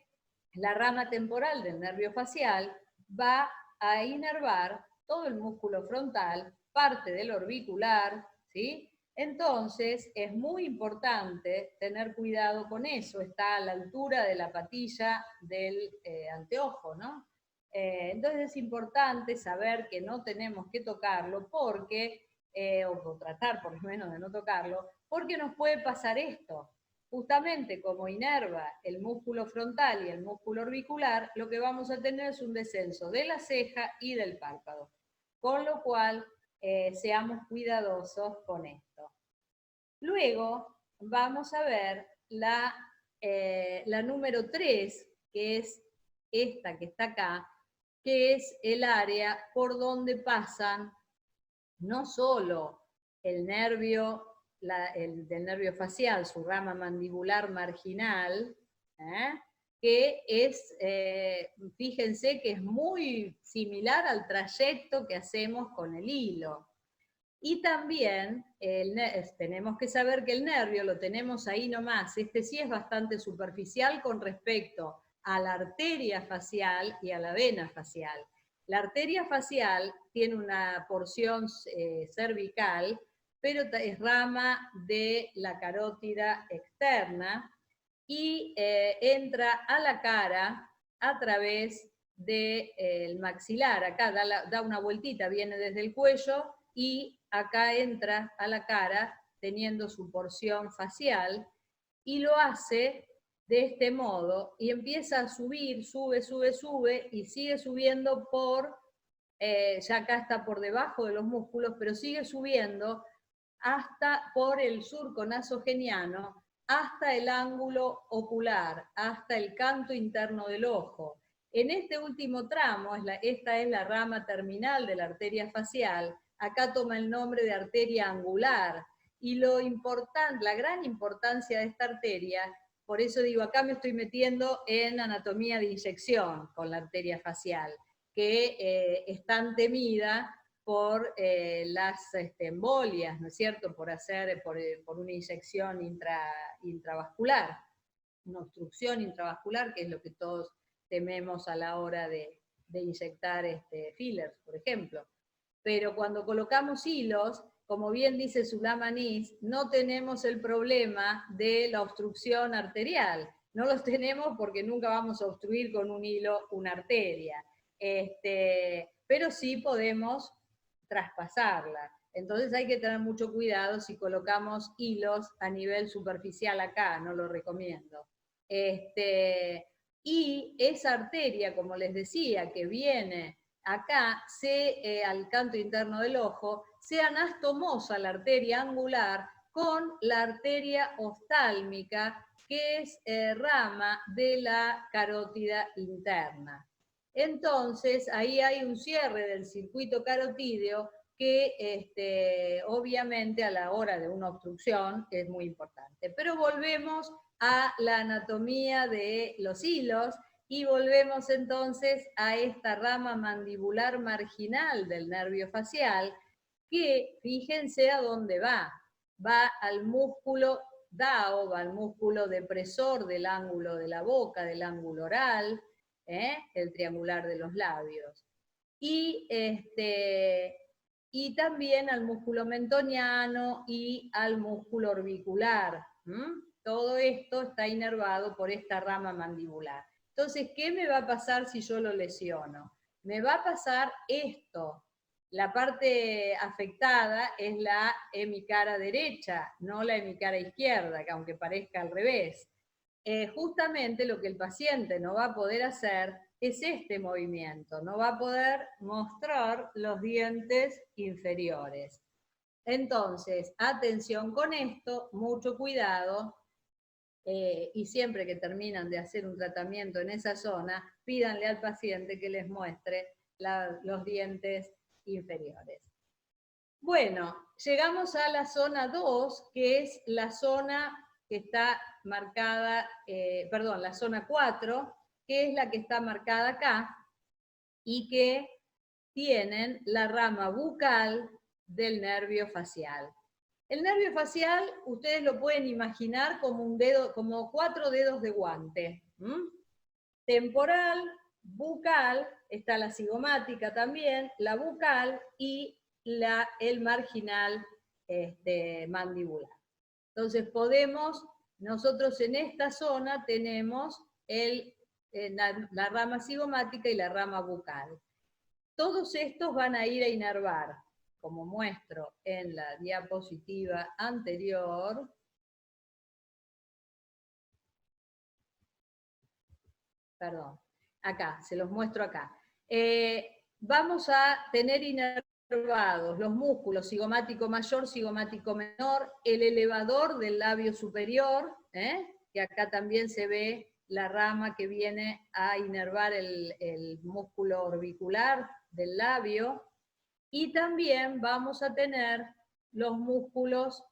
la rama temporal del nervio facial va a inervar todo el músculo frontal, parte del orbicular, ¿sí? Entonces, es muy importante tener cuidado con eso. Está a la altura de la patilla del anteojo, ¿no? Entonces es importante saber que no tenemos que tocarlo porque, o tratar por lo menos de no tocarlo, porque nos puede pasar esto. Justamente como inerva el músculo frontal y el músculo orbicular, lo que vamos a tener es un descenso de la ceja y del párpado. Con lo cual, seamos cuidadosos con esto. Luego, vamos a ver la número 3, que es esta que está acá, que es el área por donde pasan no solo el nervio del nervio facial, su rama mandibular marginal, que es, fíjense que es muy similar al trayecto que hacemos con el hilo. Y también tenemos que saber que el nervio lo tenemos ahí nomás, sí es bastante superficial con respecto a la arteria facial y a la vena facial. La arteria facial tiene una porción cervical, pero es rama de la carótida externa y entra a la cara a través del maxilar. Acá da una vueltita, viene desde el cuello y acá entra a la cara teniendo su porción facial y lo hace de este modo y empieza a subir, sube y sigue subiendo por, ya acá está por debajo de los músculos, pero sigue subiendo hasta por el surco nasogeniano, hasta el ángulo ocular, hasta el canto interno del ojo. En este último tramo, esta es la rama terminal de la arteria facial, acá toma el nombre de arteria angular, y lo importante, la gran importancia de esta arteria, por eso digo, acá me estoy metiendo en anatomía de inyección con la arteria facial, que es tan temida por las embolias, ¿no es cierto?, por una inyección intravascular, una obstrucción intravascular, que es lo que todos tememos a la hora de inyectar fillers, por ejemplo. Pero cuando colocamos hilos, como bien dice Sulama Nis, no tenemos el problema de la obstrucción arterial. No los tenemos porque nunca vamos a obstruir con un hilo una arteria. Pero sí podemos traspasarla. Entonces hay que tener mucho cuidado si colocamos hilos a nivel superficial acá, no lo recomiendo. Y esa arteria, como les decía, que viene acá, al canto interno del ojo, se anastomosa la arteria angular con la arteria oftálmica, que es rama de la carótida interna. Entonces, ahí hay un cierre del circuito carotídeo que obviamente a la hora de una obstrucción es muy importante. Pero volvemos a la anatomía de los hilos y volvemos entonces a esta rama mandibular marginal del nervio facial que, fíjense a dónde va. Va al músculo DAO, va al músculo depresor del ángulo de la boca, del ángulo oral, el triangular de los labios. Y también al músculo mentoniano y al músculo orbicular. Todo esto está inervado por esta rama mandibular. Entonces, ¿qué me va a pasar si yo lo lesiono? Me va a pasar esto. La parte afectada es la hemicara derecha, no la hemicara izquierda, que aunque parezca al revés. Justamente lo que el paciente no va a poder hacer es este movimiento, no va a poder mostrar los dientes inferiores. Entonces, atención con esto, mucho cuidado, y siempre que terminan de hacer un tratamiento en esa zona, pídanle al paciente que les muestre los dientes inferiores. Bueno, llegamos a la zona 2, que es la zona que está marcada, la zona 4, que es la que está marcada acá, y que tienen la rama bucal del nervio facial. El nervio facial, ustedes lo pueden imaginar como un dedo, como 4 dedos de guante. Temporal, bucal, está la cigomática también, la bucal y el marginal mandibular. Entonces nosotros en esta zona tenemos la rama cigomática y la rama bucal. Todos estos van a ir a inervar, como muestro en la diapositiva anterior. Perdón, acá, se los muestro acá. Vamos a tener inervados los músculos cigomático mayor, cigomático menor, el elevador del labio superior, que acá también se ve la rama que viene a inervar el músculo orbicular del labio, y también vamos a tener los músculos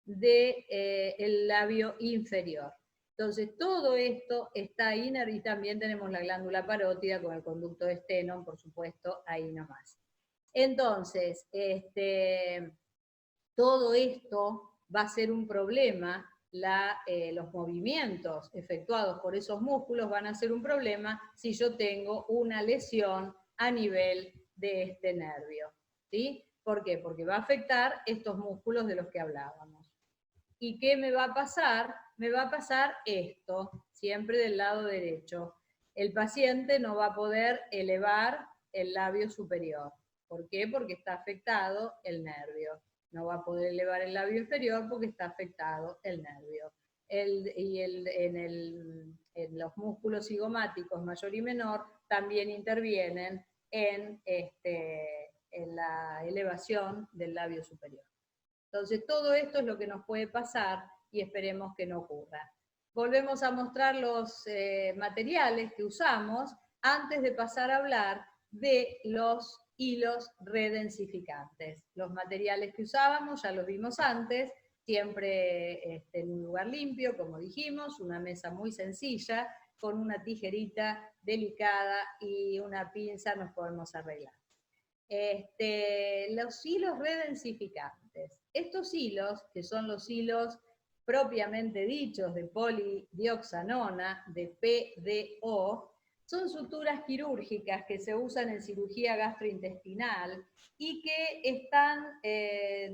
del labio inferior. Entonces, todo esto está inervado y también tenemos la glándula parótida con el conducto de Stenón, por supuesto, ahí nomás. Entonces, todo esto va a ser un problema. Los movimientos efectuados por esos músculos van a ser un problema si yo tengo una lesión a nivel de este nervio. ¿Sí? ¿Por qué? Porque va a afectar estos músculos de los que hablábamos. ¿Y qué me va a pasar? Me va a pasar esto, siempre del lado derecho. El paciente no va a poder elevar el labio superior. ¿Por qué? Porque está afectado el nervio. No va a poder elevar el labio inferior porque está afectado el nervio. En los músculos cigomáticos mayor y menor también intervienen en la elevación del labio superior. Entonces, todo esto es lo que nos puede pasar y esperemos que no ocurra. Volvemos a mostrar los materiales que usamos antes de pasar a hablar de los hilos redensificantes. Los materiales que usábamos ya los vimos antes, siempre en un lugar limpio, como dijimos, una mesa muy sencilla, con una tijerita delicada y una pinza nos podemos arreglar. Los hilos redensificantes. Estos hilos, que son los hilos propiamente dichos de polidioxanona, de PDO, son suturas quirúrgicas que se usan en cirugía gastrointestinal y que están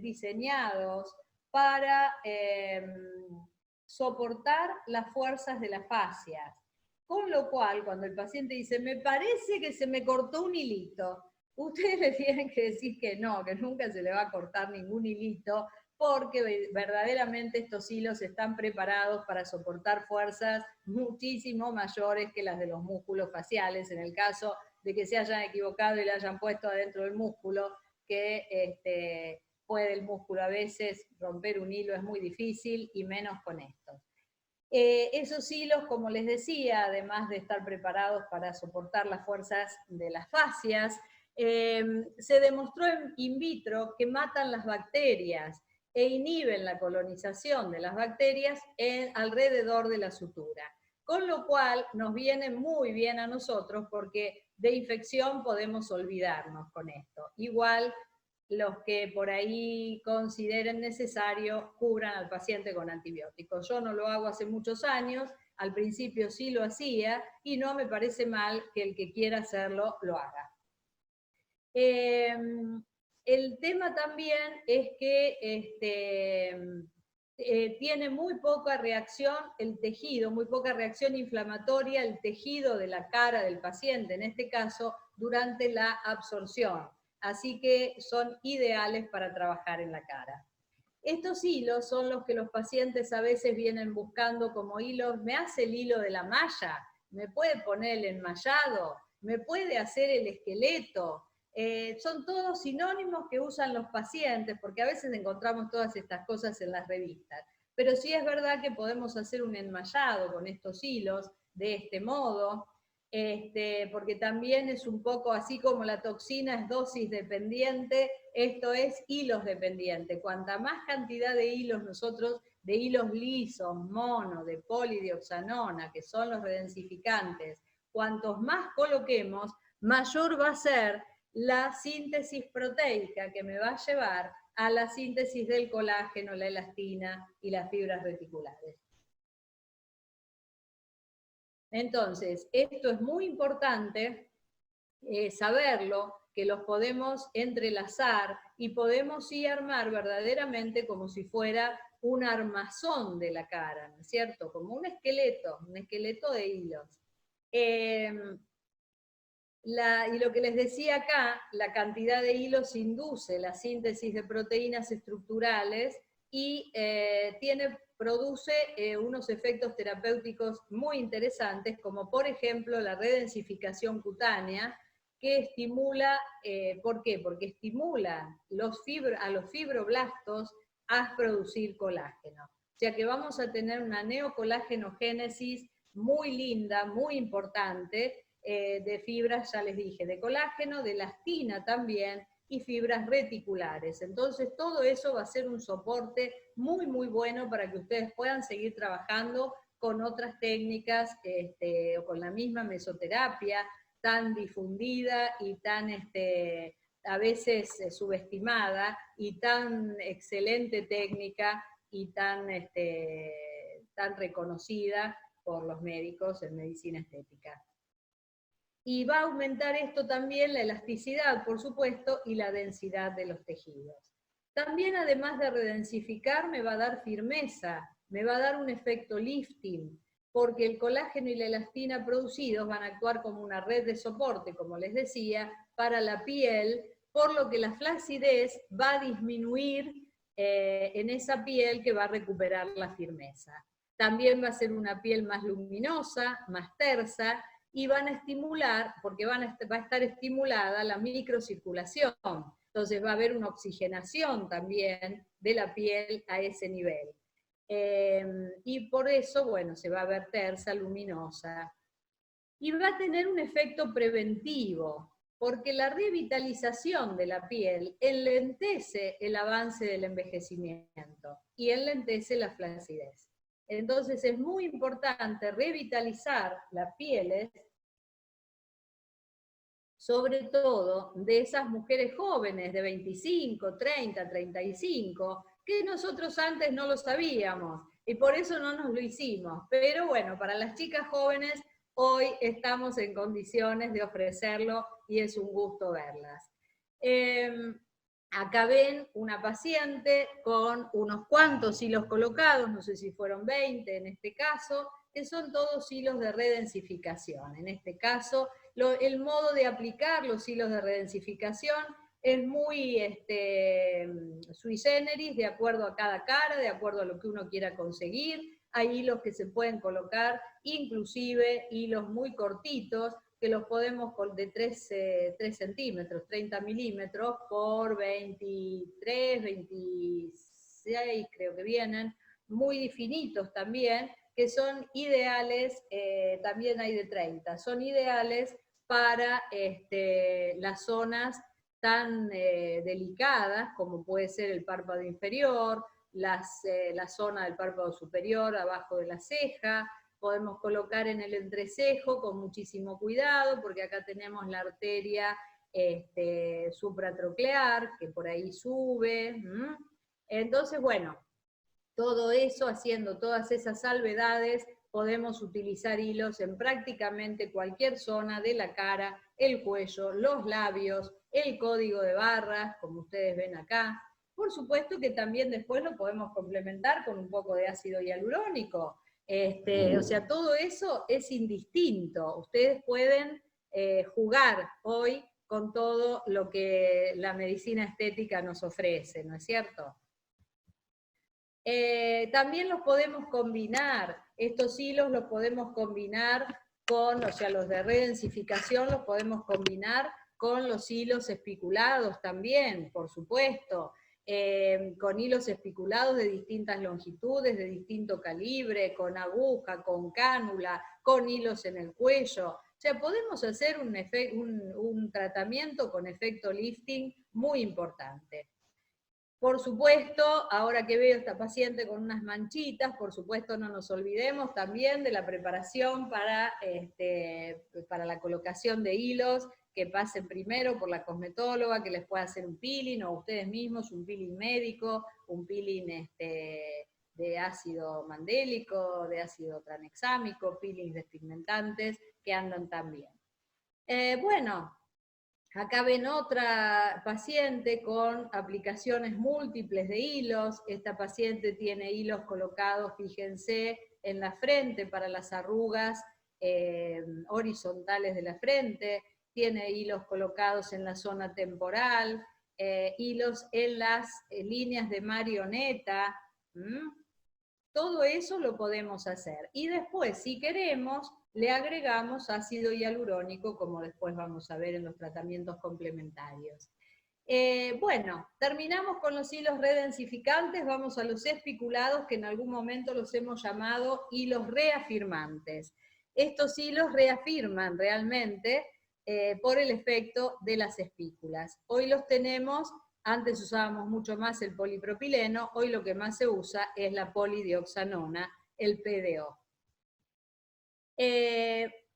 diseñados para soportar las fuerzas de las fascias. Con lo cual, cuando el paciente dice, me parece que se me cortó un hilito, ustedes le tienen que decir que no, que nunca se le va a cortar ningún hilito, porque verdaderamente estos hilos están preparados para soportar fuerzas muchísimo mayores que las de los músculos faciales, en el caso de que se hayan equivocado y le hayan puesto adentro del músculo, que puede el músculo a veces romper un hilo, es muy difícil, y menos con esto. Esos hilos, como les decía, además de estar preparados para soportar las fuerzas de las fascias, se demostró in vitro que matan las bacterias e inhiben la colonización de las bacterias alrededor de la sutura. Con lo cual nos viene muy bien a nosotros porque de infección podemos olvidarnos con esto. Igual los que por ahí consideren necesario cubran al paciente con antibióticos. Yo no lo hago hace muchos años, al principio sí lo hacía y no me parece mal que el que quiera hacerlo lo haga. El tema también es que tiene muy poca reacción el tejido, muy poca reacción inflamatoria el tejido de la cara del paciente, en este caso, durante la absorción. Así que son ideales para trabajar en la cara. Estos hilos son los que los pacientes a veces vienen buscando como hilos. ¿Me hace el hilo de la malla? ¿Me puede poner el enmallado? ¿Me puede hacer el esqueleto? Son todos sinónimos que usan los pacientes, porque a veces encontramos todas estas cosas en las revistas. Pero sí es verdad que podemos hacer un enmallado con estos hilos de este modo, porque también es un poco así como la toxina es dosis dependiente, esto es hilos dependiente. Cuanta más cantidad de hilos nosotros, de hilos lisos, mono, de polidioxanona, que son los redensificantes, cuantos más coloquemos, mayor va a ser la síntesis proteica que me va a llevar a la síntesis del colágeno, la elastina y las fibras reticulares. Entonces, esto es muy importante saberlo, que los podemos entrelazar y podemos sí armar verdaderamente como si fuera un armazón de la cara, ¿no es cierto? Como un esqueleto de hilos. Y lo que les decía acá, la cantidad de hilos induce la síntesis de proteínas estructurales y produce unos efectos terapéuticos muy interesantes, como por ejemplo la redensificación cutánea, que estimula, ¿por qué? Porque estimula a los fibroblastos a producir colágeno. O sea que vamos a tener una neocolágenogénesis muy linda, muy importante, de fibras, ya les dije, de colágeno, de elastina también, y fibras reticulares. Entonces todo eso va a ser un soporte muy, muy bueno para que ustedes puedan seguir trabajando con otras técnicas o con la misma mesoterapia tan difundida y tan a veces subestimada y tan excelente técnica y tan reconocida por los médicos en medicina estética. Y va a aumentar esto también la elasticidad, por supuesto, y la densidad de los tejidos. También, además de redensificar, me va a dar firmeza, me va a dar un efecto lifting, porque el colágeno y la elastina producidos van a actuar como una red de soporte, como les decía, para la piel, por lo que la flacidez va a disminuir en esa piel que va a recuperar la firmeza. También va a ser una piel más luminosa, más tersa, y van a estimular, porque va a estar estimulada la microcirculación. Entonces va a haber una oxigenación también de la piel a ese nivel. Y por eso, bueno, se va a ver tersa, luminosa. Y va a tener un efecto preventivo, porque la revitalización de la piel enlentece el avance del envejecimiento y enlentece la flacidez. Entonces es muy importante revitalizar las pieles, sobre todo de esas mujeres jóvenes de 25, 30, 35, que nosotros antes no lo sabíamos y por eso no nos lo hicimos. Pero bueno, para las chicas jóvenes hoy estamos en condiciones de ofrecerlo y es un gusto verlas. Acá ven una paciente con unos cuantos hilos colocados, no sé si fueron 20 en este caso, que son todos hilos de redensificación. En este caso, el modo de aplicar los hilos de redensificación es muy sui generis, de acuerdo a cada cara, de acuerdo a lo que uno quiera conseguir. Hay hilos que se pueden colocar, inclusive hilos muy cortitos, que los podemos de 3 centímetros, 30 milímetros por 23, 26 creo que vienen, muy finitos también, que son ideales, también hay de 30, son ideales para las zonas tan delicadas como puede ser el párpado inferior, la zona del párpado superior, abajo de la ceja. Podemos colocar en el entrecejo con muchísimo cuidado, porque acá tenemos la arteria supratroclear, que por ahí sube. Entonces, bueno, todo eso, haciendo todas esas salvedades, podemos utilizar hilos en prácticamente cualquier zona de la cara, el cuello, los labios, el código de barras, como ustedes ven acá. Por supuesto que también después lo podemos complementar con un poco de ácido hialurónico. O sea, todo eso es indistinto. Ustedes pueden jugar hoy con todo lo que la medicina estética nos ofrece, ¿no es cierto? También los podemos combinar, estos hilos los podemos combinar con, o sea, los de redensificación los podemos combinar con los hilos espiculados también, por supuesto, con hilos espiculados de distintas longitudes, de distinto calibre, con aguja, con cánula, con hilos en el cuello. O sea, podemos hacer un tratamiento con efecto lifting muy importante. Por supuesto, ahora que veo esta paciente con unas manchitas, por supuesto no nos olvidemos también de la preparación para la colocación de hilos, que pasen primero por la cosmetóloga, que les pueda hacer un peeling, o ustedes mismos un peeling médico, un peeling de ácido mandélico, de ácido tranexámico, peelings despigmentantes, que andan también. Bueno, acá ven otra paciente con aplicaciones múltiples de hilos. Esta paciente tiene hilos colocados, fíjense, en la frente para las arrugas horizontales de la frente. Tiene hilos colocados en la zona temporal, hilos en las líneas de marioneta. Todo eso lo podemos hacer. Y después, si queremos, le agregamos ácido hialurónico, como después vamos a ver en los tratamientos complementarios. Bueno, terminamos con los hilos redensificantes, vamos a los espiculados, que en algún momento los hemos llamado hilos reafirmantes. Estos hilos reafirman realmente por el efecto de las espículas. Hoy los tenemos. Antes usábamos mucho más el polipropileno, hoy lo que más se usa es la polidioxanona, el PDO.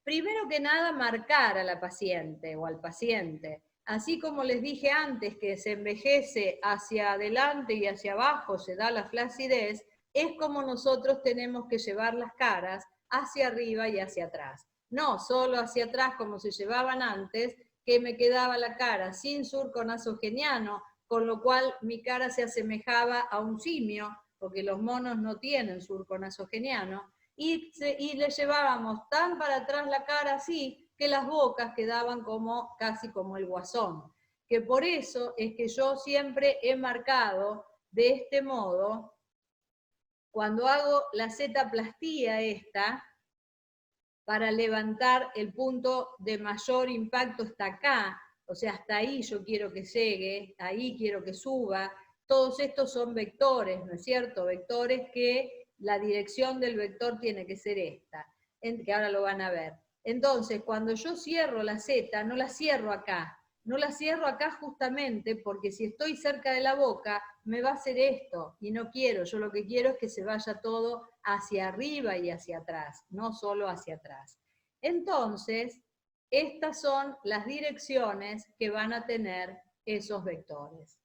Primero que nada, marcar a la paciente o al paciente. Así como les dije antes que se envejece hacia adelante y hacia abajo, se da la flacidez, es como nosotros tenemos que llevar las caras hacia arriba y hacia atrás. No solo hacia atrás como se llevaban antes, que me quedaba la cara sin surco nasogeniano, con lo cual mi cara se asemejaba a un simio, porque los monos no tienen surco nasogeniano, y le llevábamos tan para atrás la cara así, que las bocas quedaban casi como el guasón. Que por eso es que yo siempre he marcado de este modo, cuando hago la zetaplastía esta, para levantar el punto de mayor impacto está acá, o sea, hasta ahí yo quiero que llegue, ahí quiero que suba. Todos estos son vectores, ¿no es cierto? Vectores que la dirección del vector tiene que ser esta, que ahora lo van a ver. Entonces, cuando yo cierro la Z, no la cierro acá. No la cierro acá justamente porque si estoy cerca de la boca, me va a hacer esto, y no quiero. Yo lo que quiero es que se vaya todo hacia arriba y hacia atrás, no solo hacia atrás. Entonces, estas son las direcciones que van a tener esos vectores.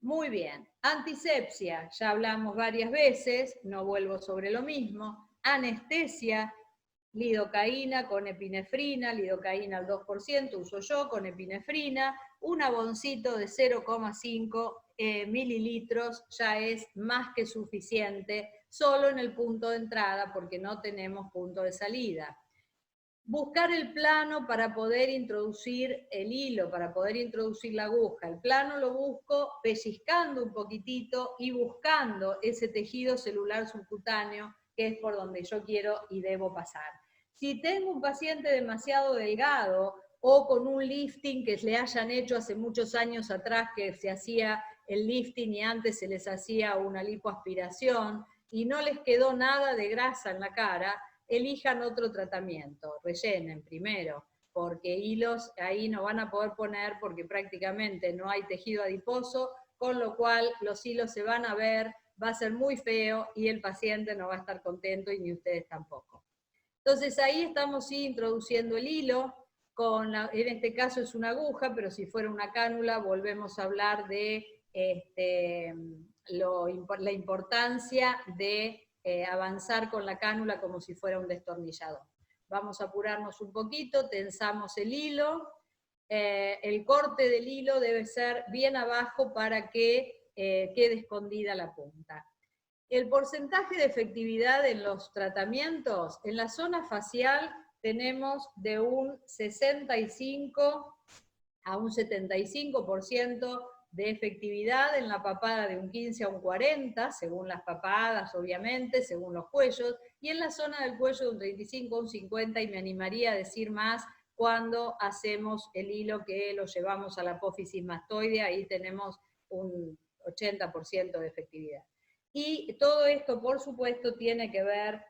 Muy bien, antisepsia, ya hablamos varias veces, no vuelvo sobre lo mismo. Anestesia, lidocaína con epinefrina, lidocaína al 2%, uso yo con epinefrina, un aboncito de 0,5 mililitros ya es más que suficiente, solo en el punto de entrada porque no tenemos punto de salida. Buscar el plano para poder introducir el hilo, para poder introducir la aguja. El plano lo busco pellizcando un poquitito y buscando ese tejido celular subcutáneo que es por donde yo quiero y debo pasar. Si tengo un paciente demasiado delgado o con un lifting que le hayan hecho hace muchos años atrás, que se hacía el lifting y antes se les hacía una lipoaspiración y no les quedó nada de grasa en la cara, elijan otro tratamiento, rellenen primero, porque hilos ahí no van a poder poner porque prácticamente no hay tejido adiposo, con lo cual los hilos se van a ver, va a ser muy feo y el paciente no va a estar contento y ni ustedes tampoco. Entonces ahí estamos introduciendo el hilo, en este caso es una aguja, pero si fuera una cánula volvemos a hablar de la importancia de avanzar con la cánula como si fuera un destornillador. Vamos a apurarnos un poquito, tensamos el hilo, el corte del hilo debe ser bien abajo para que quede escondida la punta. El porcentaje de efectividad en los tratamientos, en la zona facial tenemos de un 65 a un 75% de efectividad, en la papada de un 15 a un 40, según las papadas, obviamente, según los cuellos, y en la zona del cuello de un 35 a un 50, y me animaría a decir más cuando hacemos el hilo que lo llevamos a la apófisis mastoidea, ahí tenemos un 80% de efectividad. Y todo esto, por supuesto, tiene que ver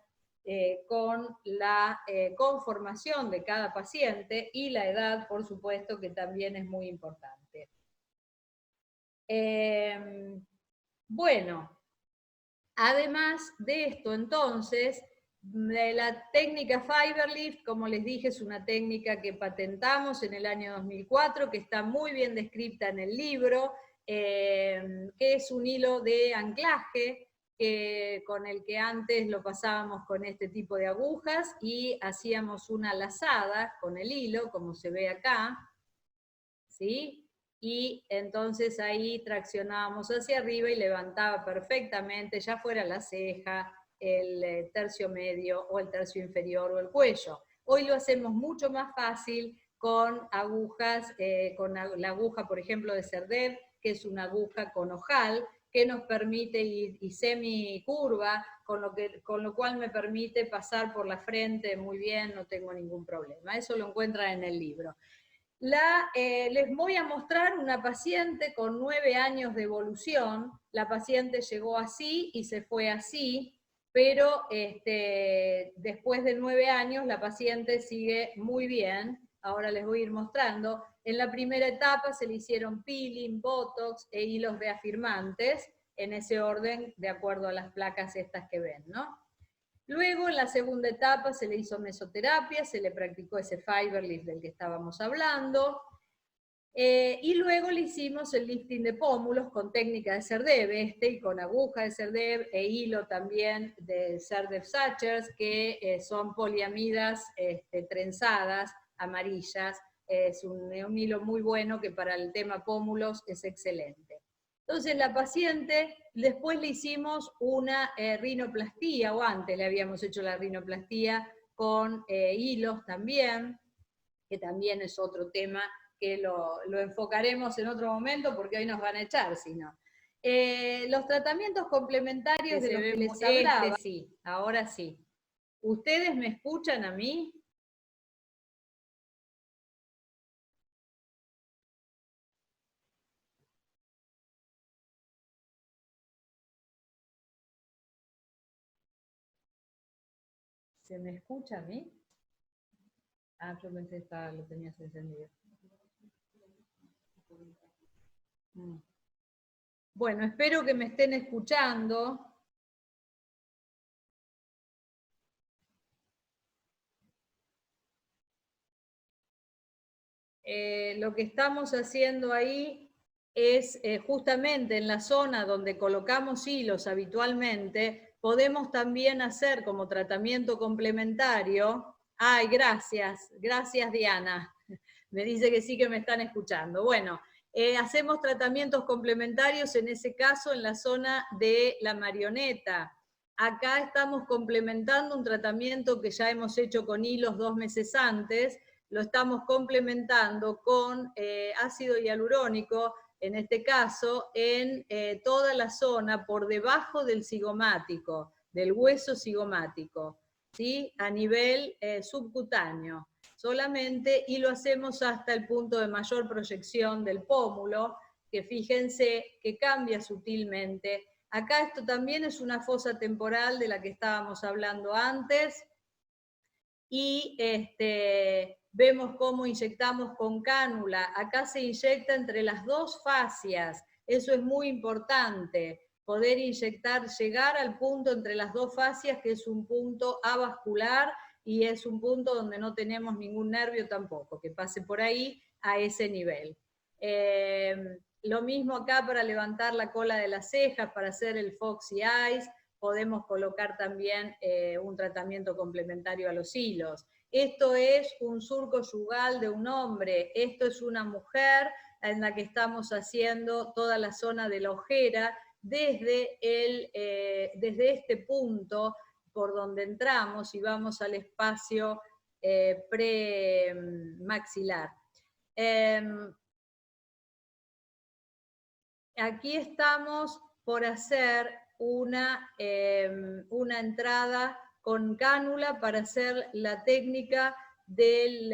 con la conformación de cada paciente y la edad, por supuesto, que también es muy importante. Bueno, además de esto, entonces, la técnica Fiberlift, como les dije, es una técnica que patentamos en el año 2004, que está muy bien descrita en el libro, que es un hilo de anclaje, con el que antes lo pasábamos con este tipo de agujas y hacíamos una lazada con el hilo, como se ve acá, ¿sí? Y entonces ahí traccionábamos hacia arriba y levantaba perfectamente, ya fuera la ceja, el tercio medio o el tercio inferior o el cuello. Hoy lo hacemos mucho más fácil con agujas, con la aguja, por ejemplo, de Cerdev, que es una aguja con ojal, que nos permite, y semicurva, con lo cual me permite pasar por la frente muy bien, no tengo ningún problema. Eso lo encuentran en el libro. Les voy a mostrar una paciente con 9 años de evolución. La paciente llegó así y se fue así, pero después de 9 años la paciente sigue muy bien. Ahora les voy a ir mostrando. En la primera etapa se le hicieron peeling, botox e hilos reafirmantes, en ese orden, de acuerdo a las placas estas que ven, ¿no? Luego, en la segunda etapa, se le hizo mesoterapia, se le practicó ese Fiberlift del que estábamos hablando, y luego le hicimos el lifting de pómulos con técnica de Cerdev, y con aguja de Cerdev e hilo también de Cerdev Sachers, que son poliamidas trenzadas, amarillas. Es un hilo muy bueno que para el tema pómulos es excelente. Entonces la paciente, después le hicimos una rinoplastía, o antes le habíamos hecho la rinoplastía con hilos también, que también es otro tema que lo enfocaremos en otro momento porque hoy nos van a echar, si no. Los tratamientos complementarios de los que les hablaba, sí, ahora sí. ¿Ustedes me escuchan a mí? ¿Se me escucha a mí? Ah, yo pensé que lo tenías encendido. Bueno, espero que me estén escuchando. Lo que estamos haciendo ahí es justamente en la zona donde colocamos hilos habitualmente, podemos también hacer como tratamiento complementario. Ay, gracias Diana. Me dice que sí, que me están escuchando. Bueno, hacemos tratamientos complementarios en ese caso en la zona de la marioneta. Acá estamos complementando un tratamiento que ya hemos hecho con hilos 2 meses antes, lo estamos complementando con ácido hialurónico, en este caso, en toda la zona por debajo del cigomático, del hueso cigomático. ¿sí? A nivel subcutáneo solamente, y lo hacemos hasta el punto de mayor proyección del pómulo, que fíjense que cambia sutilmente. Acá esto también es una fosa temporal de la que estábamos hablando antes, y vemos cómo inyectamos con cánula. Acá se inyecta entre las dos fascias, eso es muy importante, poder inyectar, llegar al punto entre las dos fascias, que es un punto avascular y es un punto donde no tenemos ningún nervio tampoco, que pase por ahí a ese nivel. Lo mismo acá para levantar la cola de las cejas, para hacer el Foxy Eyes, podemos colocar también un tratamiento complementario a los hilos. Esto es un surco yugal de un hombre, esto es una mujer en la que estamos haciendo toda la zona de la ojera desde este punto por donde entramos y vamos al espacio premaxilar. Aquí estamos por hacer una entrada con cánula para hacer la técnica del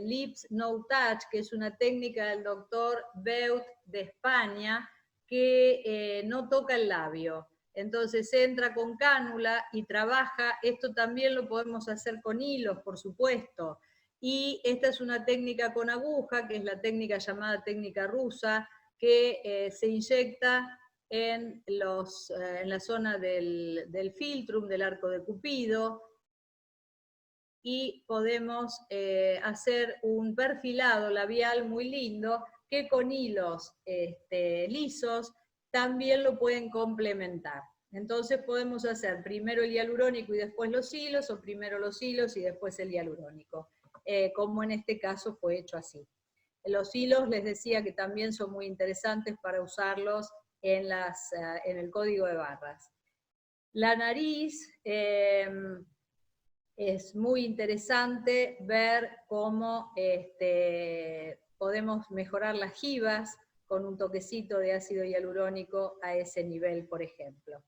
Lips No Touch, que es una técnica del doctor Beut de España, que no toca el labio. Entonces entra con cánula y trabaja. Esto también lo podemos hacer con hilos, por supuesto. Y esta es una técnica con aguja, que es la técnica llamada técnica rusa, que se inyecta en la zona del filtrum, del arco de Cupido, y podemos hacer un perfilado labial muy lindo que con hilos lisos también lo pueden complementar. Entonces podemos hacer primero el hialurónico y después los hilos, o primero los hilos y después el hialurónico, como en este caso fue hecho así. Los hilos les decía que también son muy interesantes para usarlos en el código de barras. La nariz, es muy interesante ver cómo podemos mejorar las jivas con un toquecito de ácido hialurónico a ese nivel, por ejemplo.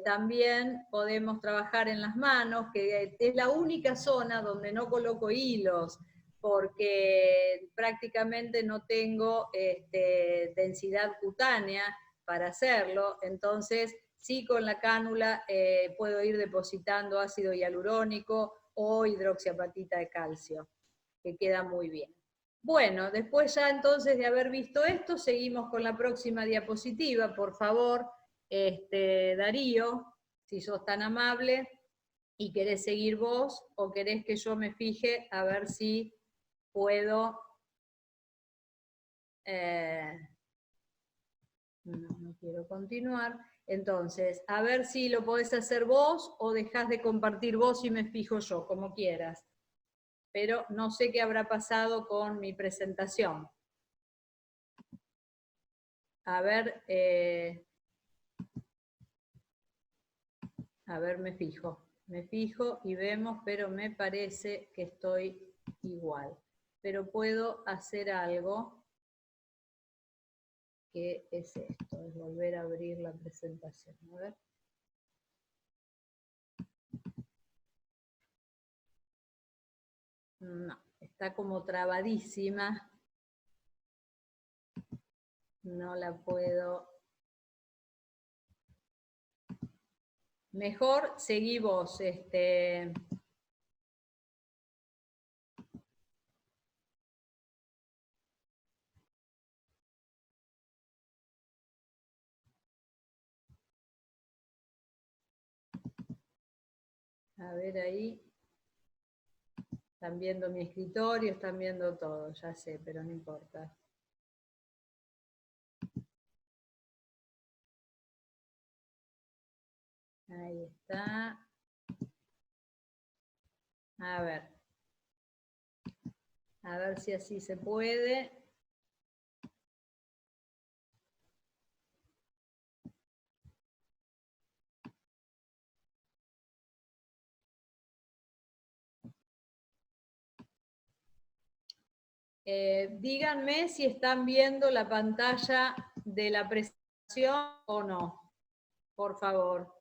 También podemos trabajar en las manos, que es la única zona donde no coloco hilos, porque prácticamente no tengo densidad cutánea para hacerlo. Entonces sí, con la cánula puedo ir depositando ácido hialurónico o hidroxiapatita de calcio, que queda muy bien. Bueno, después ya entonces de haber visto esto, seguimos con la próxima diapositiva, por favor, Darío, si sos tan amable, y querés seguir vos, o querés que yo me fije a ver si puedo... no quiero continuar. Entonces, a ver si lo podés hacer vos o dejás de compartir vos y me fijo yo, como quieras. Pero no sé qué habrá pasado con mi presentación. A ver, me fijo. Me fijo y vemos, pero me parece que estoy igual. Pero puedo hacer algo. ¿Qué es esto? Es volver a abrir la presentación. A ver. No, está como trabadísima. No la puedo. Mejor seguí vos. A ver ahí. Están viendo mi escritorio, están viendo todo, ya sé, pero no importa. Ahí está. A ver si así se puede. Díganme si están viendo la pantalla de la presentación o no, por favor.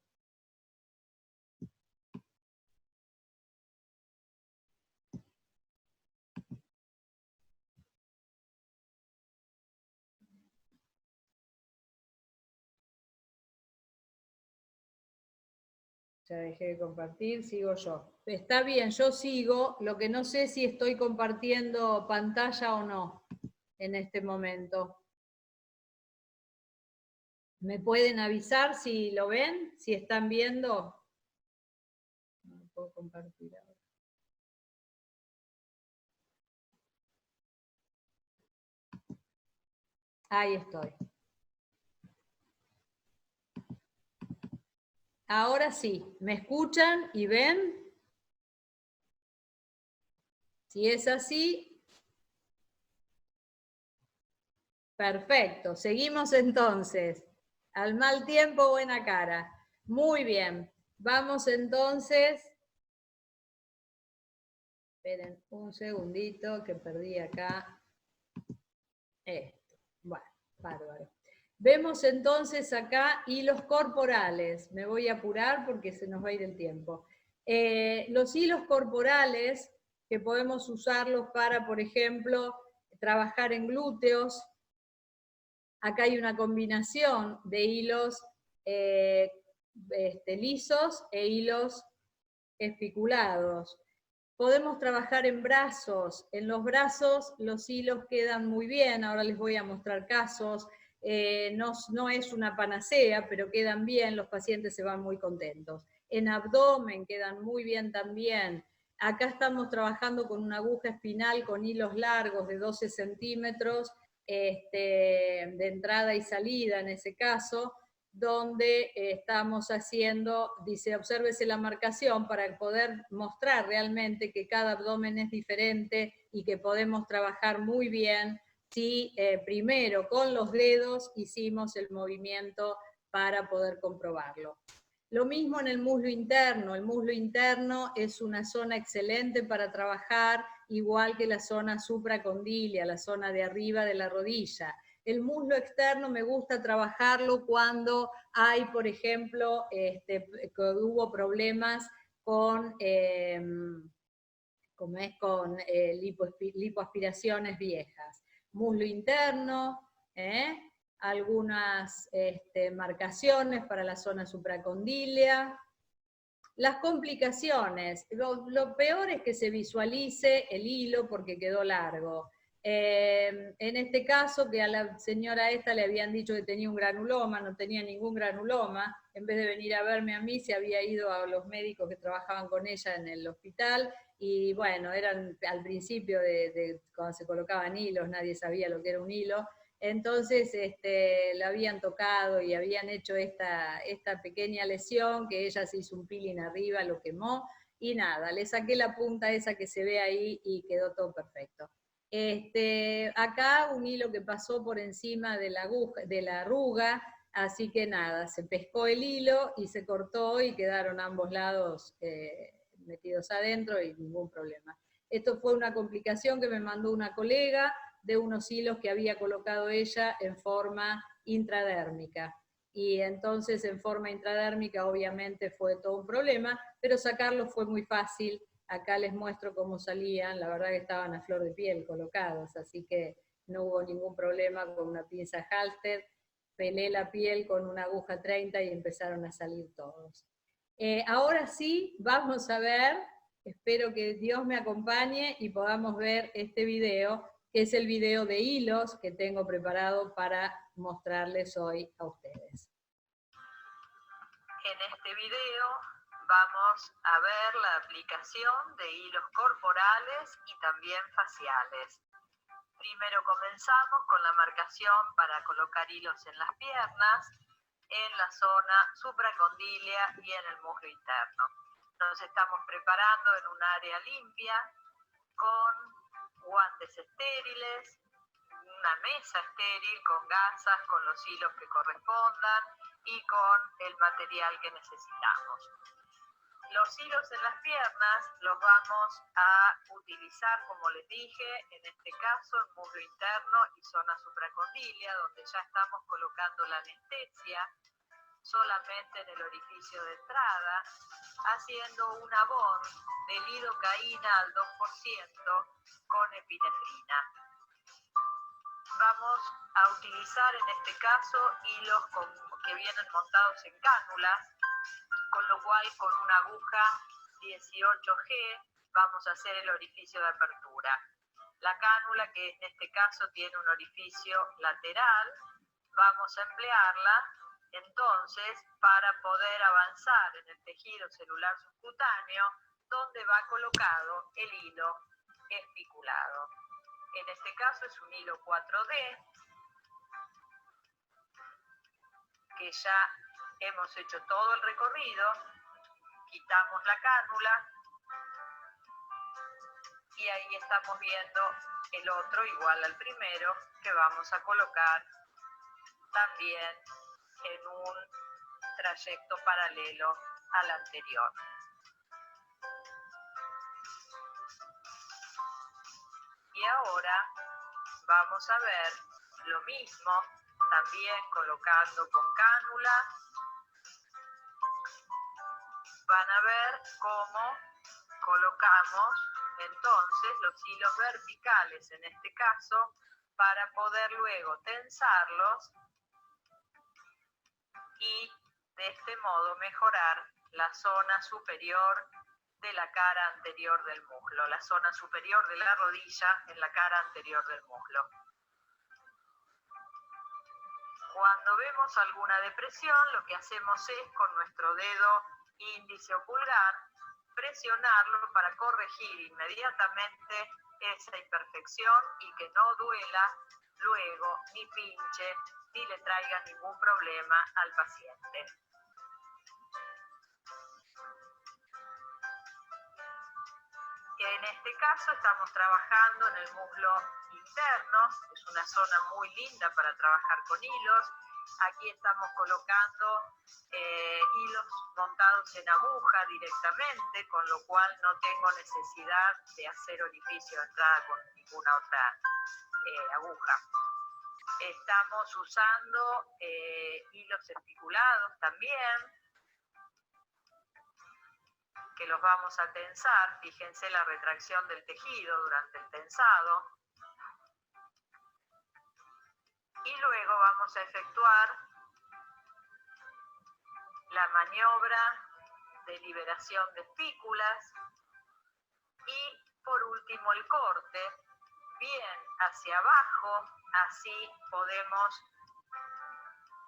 Ya dejé de compartir, sigo yo. Está bien, yo sigo, lo que no sé si estoy compartiendo pantalla o no en este momento. ¿Me pueden avisar si lo ven? Si están viendo. No puedo compartir ahora. Ahí estoy. Ahora sí, ¿me escuchan y ven? Si es así, perfecto. Seguimos entonces. Al mal tiempo, buena cara. Muy bien. Vamos entonces. Esperen un segundito que perdí acá esto. Bueno, bárbaro. Vemos entonces acá hilos corporales. Me voy a apurar porque se nos va a ir el tiempo. Los hilos corporales que podemos usarlos para, por ejemplo, trabajar en glúteos. Acá hay una combinación de hilos lisos e hilos espiculados. Podemos trabajar en brazos. En los brazos los hilos quedan muy bien. Ahora les voy a mostrar casos. No es una panacea, pero quedan bien. Los pacientes se van muy contentos. En abdomen quedan muy bien también. Acá estamos trabajando con una aguja espinal con hilos largos de 12 centímetros de entrada y salida en ese caso, donde estamos haciendo, dice, obsérvese la marcación para poder mostrar realmente que cada abdomen es diferente y que podemos trabajar muy bien si primero con los dedos hicimos el movimiento para poder comprobarlo. Lo mismo en el muslo interno es una zona excelente para trabajar, igual que la zona supracondilia, la zona de arriba de la rodilla. El muslo externo me gusta trabajarlo cuando hay, por ejemplo, hubo problemas con, lipoaspiraciones viejas. Muslo interno, algunas marcaciones para la zona supracondilia. Las complicaciones, lo peor es que se visualice el hilo porque quedó largo. En este caso, que a la señora esta le habían dicho que tenía un granuloma, no tenía ningún granuloma, en vez de venir a verme a mí, se había ido a los médicos que trabajaban con ella en el hospital, y bueno, eran al principio de cuando se colocaban hilos, nadie sabía lo que era un hilo, entonces la habían tocado y habían hecho esta pequeña lesión, que ella se hizo un peeling arriba, lo quemó, y nada, le saqué la punta esa que se ve ahí y quedó todo perfecto. Acá un hilo que pasó por encima de la aguja, de la arruga, así que nada, se pescó el hilo y se cortó y quedaron ambos lados metidos adentro y ningún problema. Esto fue una complicación que me mandó una colega de unos hilos que había colocado ella en forma intradérmica. Y entonces en forma intradérmica obviamente fue todo un problema, pero sacarlos fue muy fácil. Acá les muestro cómo salían, la verdad que estaban a flor de piel colocados, así que no hubo ningún problema con una pinza halter. Pelé la piel con una aguja 30 y empezaron a salir todos. Ahora sí, vamos a ver, espero que Dios me acompañe y podamos ver este video, que es el video de hilos que tengo preparado para mostrarles hoy a ustedes. En este video vamos a ver la aplicación de hilos corporales y también faciales. Primero comenzamos con la marcación para colocar hilos en las piernas, en la zona supracondilia y en el muslo interno. Nos estamos preparando en un área limpia con guantes estériles, una mesa estéril con gasas, con los hilos que correspondan y con el material que necesitamos. Los hilos en las piernas los vamos a utilizar, como les dije, en este caso en muslo interno y zona supracondilia, donde ya estamos colocando la anestesia solamente en el orificio de entrada, haciendo un abón de lidocaína al 2% con epinefrina. Vamos a utilizar en este caso hilos que vienen montados en cánulas con lo cual con una aguja 18G vamos a hacer el orificio de apertura. La cánula, que en este caso tiene un orificio lateral, vamos a emplearla entonces para poder avanzar en el tejido celular subcutáneo, donde va colocado el hilo espiculado. En este caso es un hilo 4D, que ya hemos hecho todo el recorrido, quitamos la cánula y ahí estamos viendo el otro igual al primero, que vamos a colocar también en un trayecto paralelo al anterior. Y ahora vamos a ver lo mismo, también colocando con cánula. Van a ver cómo colocamos entonces los hilos verticales en este caso para poder luego tensarlos y de este modo mejorar la zona superior de la cara anterior del muslo, la zona superior de la rodilla en la cara anterior del muslo. Cuando vemos alguna depresión, lo que hacemos es con nuestro dedo índice o pulgar presionarlo para corregir inmediatamente esa imperfección y que no duela luego, ni pinche, ni le traiga ningún problema al paciente. En este caso estamos trabajando en el muslo interno, es una zona muy linda para trabajar con hilos. Aquí estamos colocando hilos montados en aguja directamente, con lo cual no tengo necesidad de hacer orificio de entrada con ninguna otra aguja. Estamos usando hilos espiculados también, que los vamos a tensar. Fíjense la retracción del tejido durante el tensado. Y luego vamos a efectuar la maniobra de liberación de espículas y por último el corte, bien hacia abajo, así podemos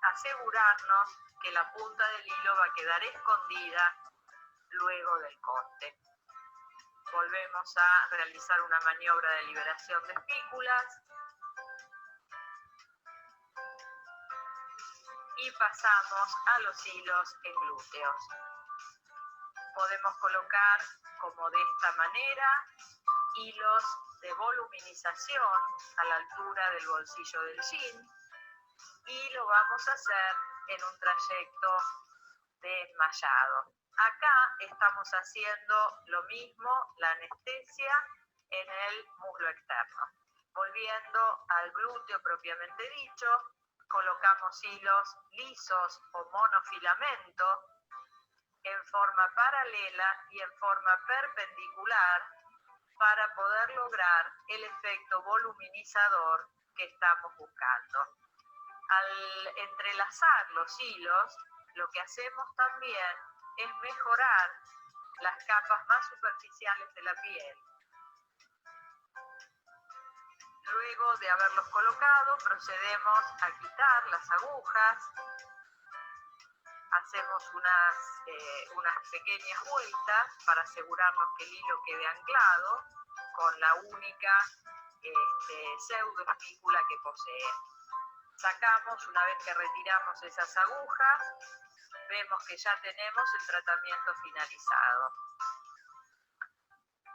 asegurarnos que la punta del hilo va a quedar escondida luego del corte. Volvemos a realizar una maniobra de liberación de espículas y pasamos a los hilos en glúteos. Podemos colocar como de esta manera hilos de voluminización a la altura del bolsillo del jean y lo vamos a hacer en un trayecto de enmayado. Acá estamos haciendo lo mismo, la anestesia en el muslo externo. Volviendo al glúteo propiamente dicho, colocamos hilos lisos o monofilamento en forma paralela y en forma perpendicular para poder lograr el efecto voluminizador que estamos buscando. Al entrelazar los hilos, lo que hacemos también es mejorar las capas más superficiales de la piel. Luego de haberlos colocado, procedemos a quitar las agujas, hacemos unas pequeñas vueltas para asegurarnos que el hilo quede anclado con la única pseudoespícula que posee. Sacamos, una vez que retiramos esas agujas, vemos que ya tenemos el tratamiento finalizado.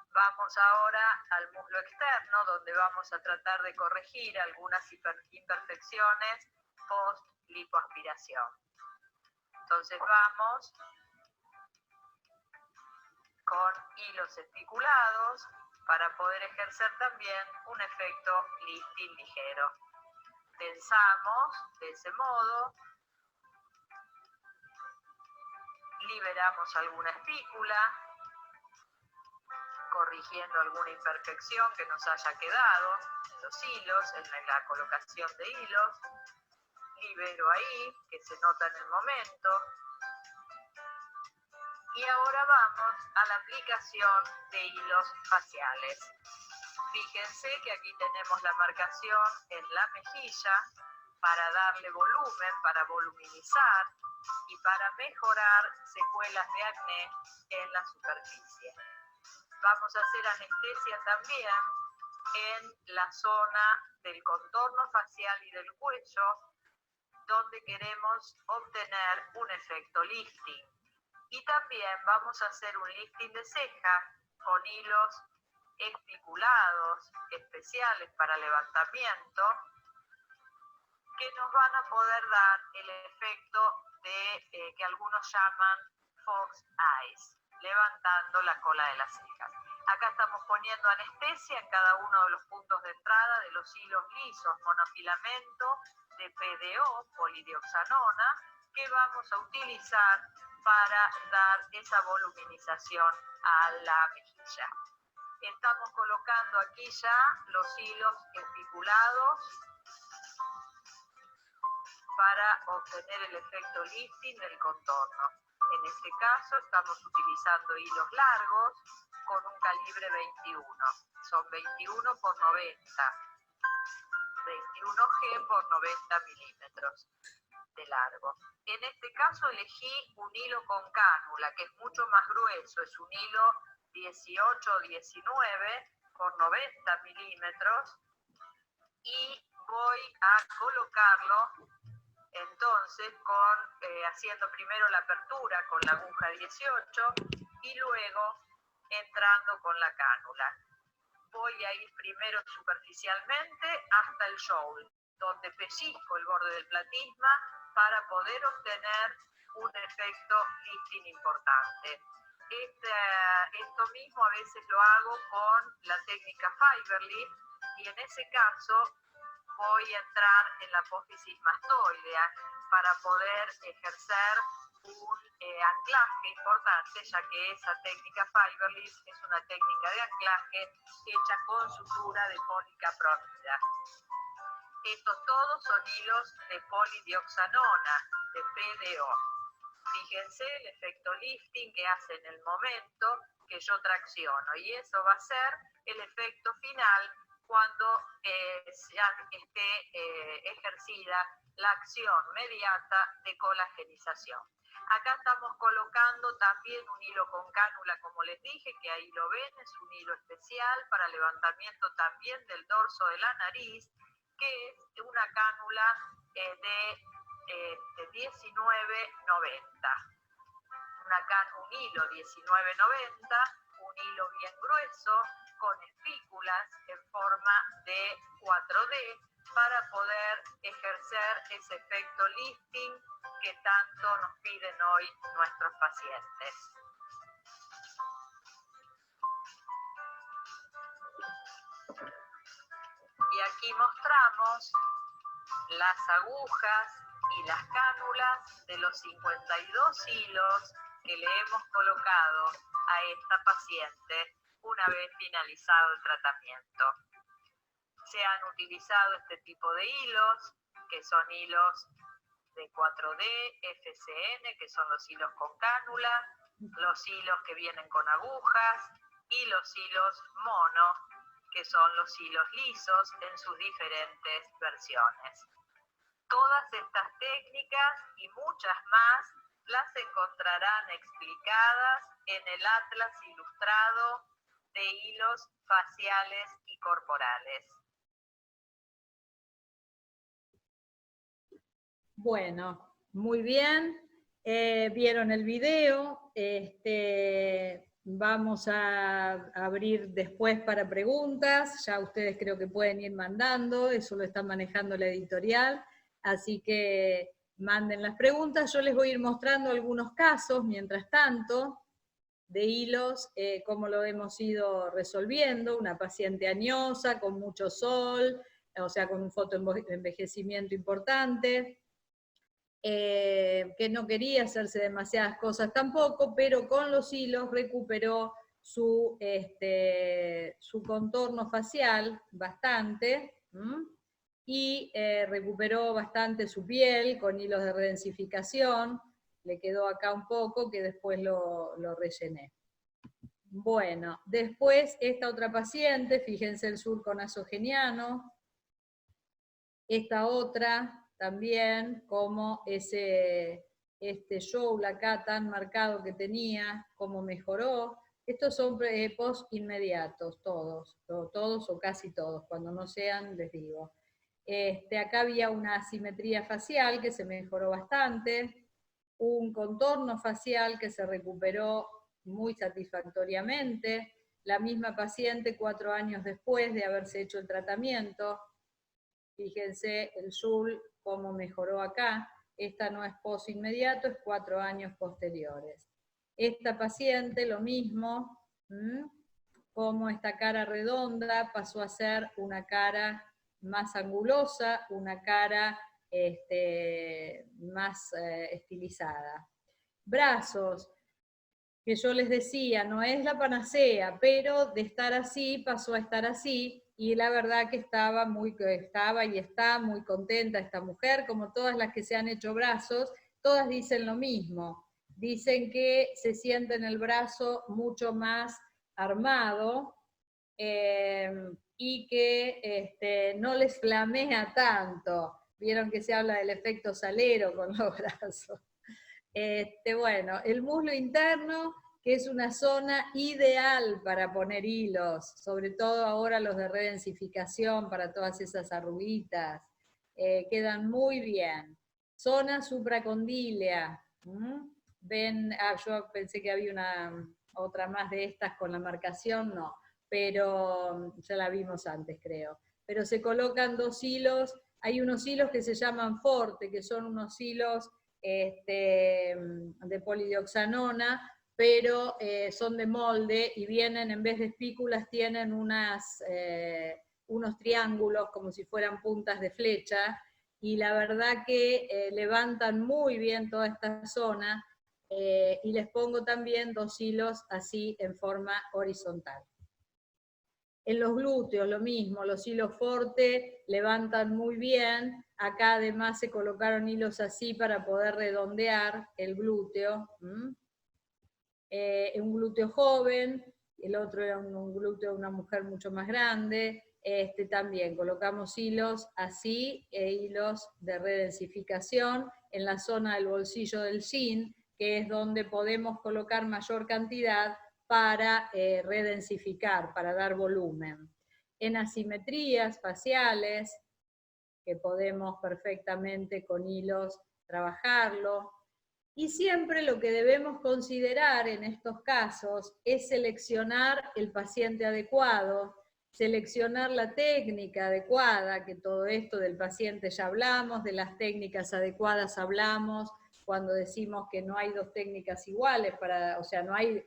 Vamos ahora al muslo externo, donde vamos a tratar de corregir algunas imperfecciones post-lipoaspiración. Entonces vamos con hilos espiculados para poder ejercer también un efecto lifting ligero. Tensamos de ese modo, liberamos alguna espícula, corrigiendo alguna imperfección que nos haya quedado en los hilos, en la colocación de hilos. Libero ahí, que se nota en el momento. Y ahora vamos a la aplicación de hilos faciales. Fíjense que aquí tenemos la marcación en la mejilla para darle volumen, para voluminizar y para mejorar secuelas de acné en la superficie. Vamos a hacer anestesia también en la zona del contorno facial y del cuello, donde queremos obtener un efecto lifting. Y también vamos a hacer un lifting de ceja con hilos espiculados especiales para levantamiento, que nos van a poder dar el efecto de que algunos llaman fox eyes, levantando la cola de las cejas. Acá estamos poniendo anestesia en cada uno de los puntos de entrada de los hilos lisos monofilamento de PDO, polidioxanona, que vamos a utilizar para dar esa voluminización a la mejilla. Estamos colocando aquí ya los hilos espiculados para obtener el efecto lifting del contorno. En este caso estamos utilizando hilos largos con un calibre 21. Son 21 por 90. 21G por 90 milímetros de largo. En este caso elegí un hilo con cánula, que es mucho más grueso. Es un hilo 18-19 por 90 milímetros. Y voy a colocarlo entonces haciendo primero la apertura con la aguja 18 y luego entrando con la cánula. Voy a ir primero superficialmente hasta el shoulder, donde pellizco el borde del platisma para poder obtener un efecto lifting importante. Esto mismo a veces lo hago con la técnica Fiber Lift, y en ese caso voy a entrar en la apófisis mastoidea para poder ejercer un anclaje importante, ya que esa técnica Fiber Lift es una técnica de anclaje hecha con sutura de policapronida. Estos todos son hilos de polidioxanona, de PDO. Fíjense el efecto lifting que hace en el momento que yo tracciono, y eso va a ser el efecto final cuando ya esté ejercida la acción mediata de colagenización. Acá estamos colocando también un hilo con cánula, como les dije, que ahí lo ven, es un hilo especial para levantamiento también del dorso de la nariz, que es una cánula de 19,90. Un hilo 19,90, un hilo bien grueso, con espículas en forma de 4D, para poder ejercer ese efecto lifting que tanto nos piden hoy nuestros pacientes. Y aquí mostramos las agujas y las cánulas de los 52 hilos que le hemos colocado a esta paciente una vez finalizado el tratamiento. Se han utilizado este tipo de hilos, que son hilos de 4D, FCN, que son los hilos con cánula, los hilos que vienen con agujas, y los hilos mono, que son los hilos lisos en sus diferentes versiones. Todas estas técnicas y muchas más las encontrarán explicadas en el Atlas Ilustrado de Hilos Faciales y Corporales. Bueno, muy bien. Vieron el video. Vamos a abrir después para preguntas. Ya ustedes creo que pueden ir mandando. Eso lo está manejando la editorial. Así que manden las preguntas. Yo les voy a ir mostrando algunos casos, mientras tanto, de hilos, cómo lo hemos ido resolviendo. Una paciente añosa, con mucho sol, o sea, con un fotoenvejecimiento importante, que no quería hacerse demasiadas cosas tampoco, pero con los hilos recuperó su contorno facial bastante, y recuperó bastante su piel con hilos de redensificación, le quedó acá un poco que después lo rellené. Bueno, después esta otra paciente, fíjense el surco nasogeniano, esta otra también, como este show acá tan marcado que tenía, cómo mejoró. Estos son post inmediatos, todos o casi todos, cuando no sean les digo. Acá había una asimetría facial que se mejoró bastante, un contorno facial que se recuperó muy satisfactoriamente, la misma paciente 4 años después de haberse hecho el tratamiento. Fíjense el SUL cómo mejoró acá. Esta no es post inmediato, es 4 años posteriores. Esta paciente lo mismo, como esta cara redonda pasó a ser una cara más angulosa, una cara más estilizada. Brazos, que yo les decía, no es la panacea, pero de estar así pasó a estar así, y la verdad que estaba y está muy contenta esta mujer, como todas las que se han hecho brazos, todas dicen lo mismo. Dicen que se sienten el brazo mucho más armado y que no les flamea tanto. Vieron que se habla del efecto salero con los brazos. Bueno, el muslo interno, que es una zona ideal para poner hilos, sobre todo ahora los de redensificación para todas esas arruguitas, quedan muy bien. Zona supracondílea, ven, yo pensé que había otra más de estas con la marcación, no, pero ya la vimos antes creo. Pero se colocan 2 hilos, hay unos hilos que se llaman forte, que son unos hilos de polidioxanona, pero son de molde y vienen, en vez de espículas, tienen unos triángulos como si fueran puntas de flecha, y la verdad que levantan muy bien toda esta zona, y les pongo también 2 hilos así en forma horizontal. En los glúteos lo mismo, los hilos forte levantan muy bien. Acá además se colocaron hilos así para poder redondear el glúteo. Un glúteo joven, el otro era un glúteo de una mujer mucho más grande. También colocamos hilos así e hilos de redensificación en la zona del bolsillo del jean, que es donde podemos colocar mayor cantidad para redensificar, para dar volumen. En asimetrías faciales, que podemos perfectamente con hilos trabajarlo. Y siempre lo que debemos considerar en estos casos es seleccionar el paciente adecuado, seleccionar la técnica adecuada, que todo esto del paciente ya hablamos, de las técnicas adecuadas hablamos, cuando decimos que no hay 2 técnicas iguales, o sea, no hay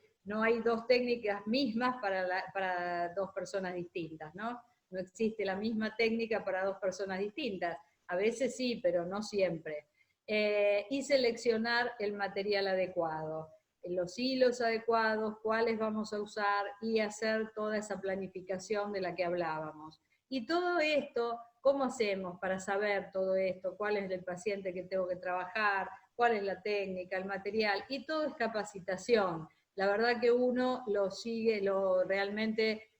2 técnicas mismas para 2 personas distintas, ¿no? No existe la misma técnica para 2 personas distintas. A veces sí, pero no siempre. Y seleccionar el material adecuado, los hilos adecuados, cuáles vamos a usar, y hacer toda esa planificación de la que hablábamos. Y todo esto, ¿cómo hacemos para saber todo esto? ¿Cuál es el paciente que tengo que trabajar? ¿Cuál es la técnica, el material? Y todo es capacitación. La verdad que uno lo sigue, realmente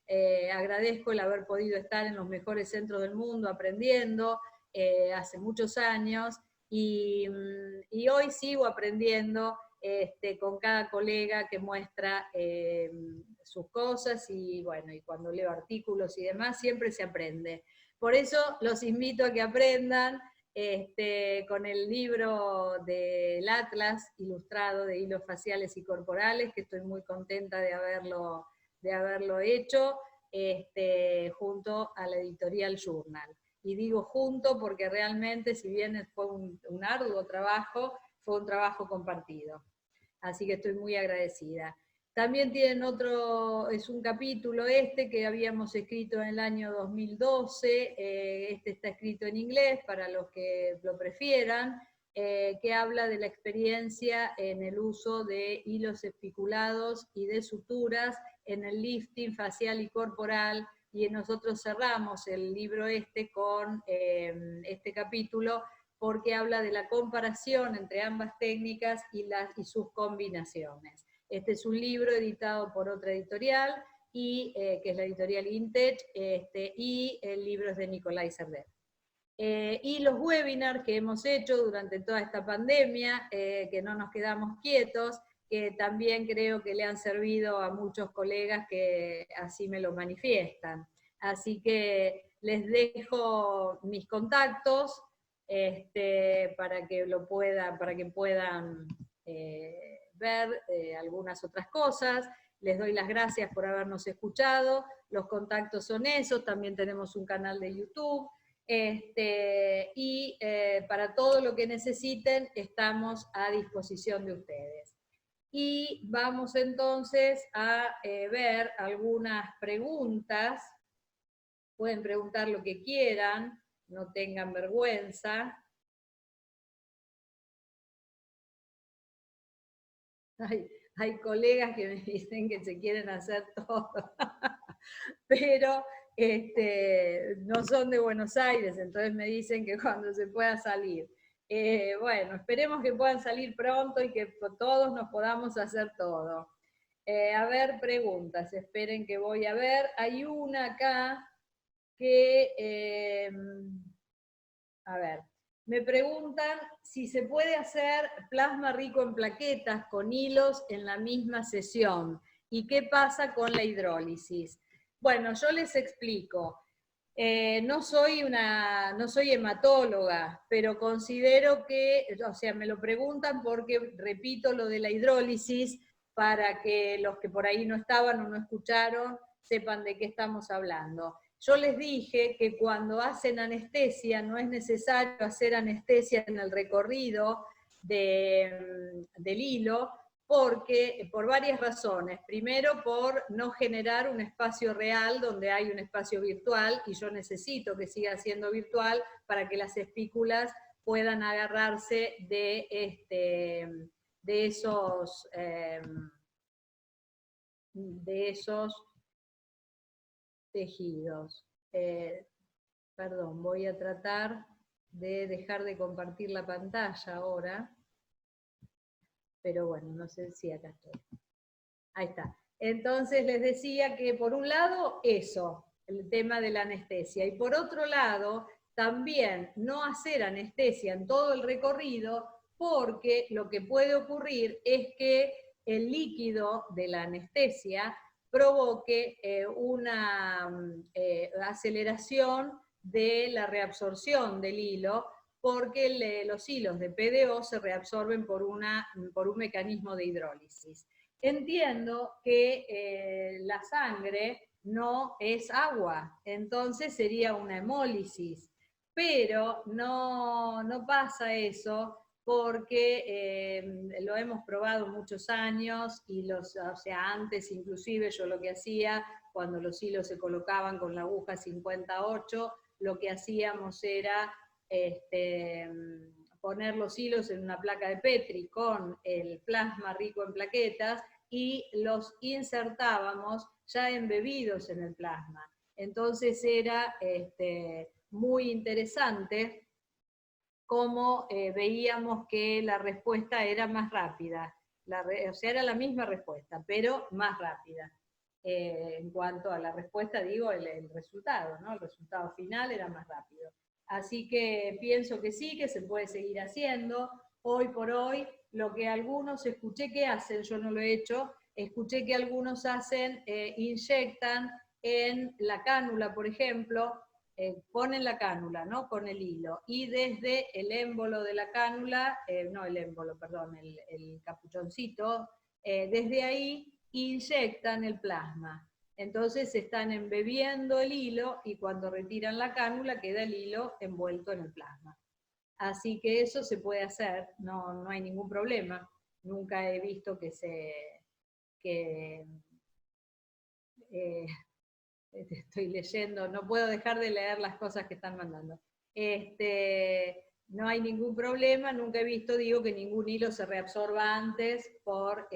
agradezco el haber podido estar en los mejores centros del mundo aprendiendo hace muchos años, y hoy sigo aprendiendo con cada colega que muestra sus cosas, y bueno, y cuando leo artículos y demás, siempre se aprende. Por eso los invito a que aprendan con el libro del Atlas ilustrado de hilos faciales y corporales, que estoy muy contenta de haberlo hecho, junto a la editorial Journal. Y digo junto porque realmente, si bien fue un arduo trabajo, fue un trabajo compartido. Así que estoy muy agradecida. También tienen es un capítulo que habíamos escrito en el año 2012, está escrito en inglés para los que lo prefieran, que habla de la experiencia en el uso de hilos espiculados y de suturas en el lifting facial y corporal, y nosotros cerramos el libro con este capítulo porque habla de la comparación entre ambas técnicas y sus combinaciones. Este es un libro editado por otra editorial, que es la editorial Intech, y el libro es de Nicolai Serdel. Y los webinars que hemos hecho durante toda esta pandemia, que no nos quedamos quietos, que también creo que le han servido a muchos colegas que así me lo manifiestan. Así que les dejo mis contactos para que puedan ver algunas otras cosas. Les doy las gracias por habernos escuchado. Los contactos son esos, también tenemos un canal de YouTube. Para todo lo que necesiten estamos a disposición de ustedes. Y vamos entonces a ver algunas preguntas. Pueden preguntar lo que quieran, no tengan vergüenza. Hay colegas que me dicen que se quieren hacer todo, pero no son de Buenos Aires, entonces me dicen que cuando se pueda salir. Bueno, esperemos que puedan salir pronto y que todos nos podamos hacer todo. A ver, preguntas, esperen que voy a ver. Hay una acá que, a ver, me preguntan si se puede hacer plasma rico en plaquetas con hilos en la misma sesión y qué pasa con la hidrólisis. Bueno, yo les explico. No soy hematóloga, pero considero que, o sea, me lo preguntan porque repito lo de la hidrólisis para que los que por ahí no estaban o no escucharon sepan de qué estamos hablando. Yo les dije que cuando hacen anestesia no es necesario hacer anestesia en el recorrido del hilo, porque por varias razones. Primero, por no generar un espacio real donde hay un espacio virtual, y yo necesito que siga siendo virtual para que las espículas puedan agarrarse de esos tejidos. Perdón, voy a tratar de dejar de compartir la pantalla ahora, pero bueno, no sé si acá estoy. Ahí está. Entonces les decía que por un lado eso, el tema de la anestesia, y por otro lado también no hacer anestesia en todo el recorrido, porque lo que puede ocurrir es que el líquido de la anestesia provoque una aceleración de la reabsorción del hilo, porque los hilos de PDO se reabsorben por un mecanismo de hidrólisis. Entiendo que la sangre no es agua, entonces sería una hemólisis, pero no pasa eso porque lo hemos probado muchos años y o sea, antes inclusive yo lo que hacía, cuando los hilos se colocaban con la aguja 58, lo que hacíamos era poner los hilos en una placa de Petri con el plasma rico en plaquetas y los insertábamos ya embebidos en el plasma. Entonces era muy interesante cómo veíamos que la respuesta era más rápida. O sea, era la misma respuesta, pero más rápida. En cuanto a la respuesta, digo, el resultado, ¿no? El resultado final era más rápido. Así que pienso que sí, que se puede seguir haciendo. Hoy por hoy, lo que algunos escuché que hacen, yo no lo he hecho, escuché que algunos hacen, inyectan en la cánula, por ejemplo, ponen la cánula, ¿no? Con el hilo, y desde el émbolo de la cánula, no el émbolo, perdón, el capuchoncito, desde ahí inyectan el plasma. Entonces están embebiendo el hilo y cuando retiran la cánula queda el hilo envuelto en el plasma. Así que eso se puede hacer, no hay ningún problema. Nunca he visto estoy leyendo, no puedo dejar de leer las cosas que están mandando. No hay ningún problema, nunca he visto, digo, que ningún hilo se reabsorba antes por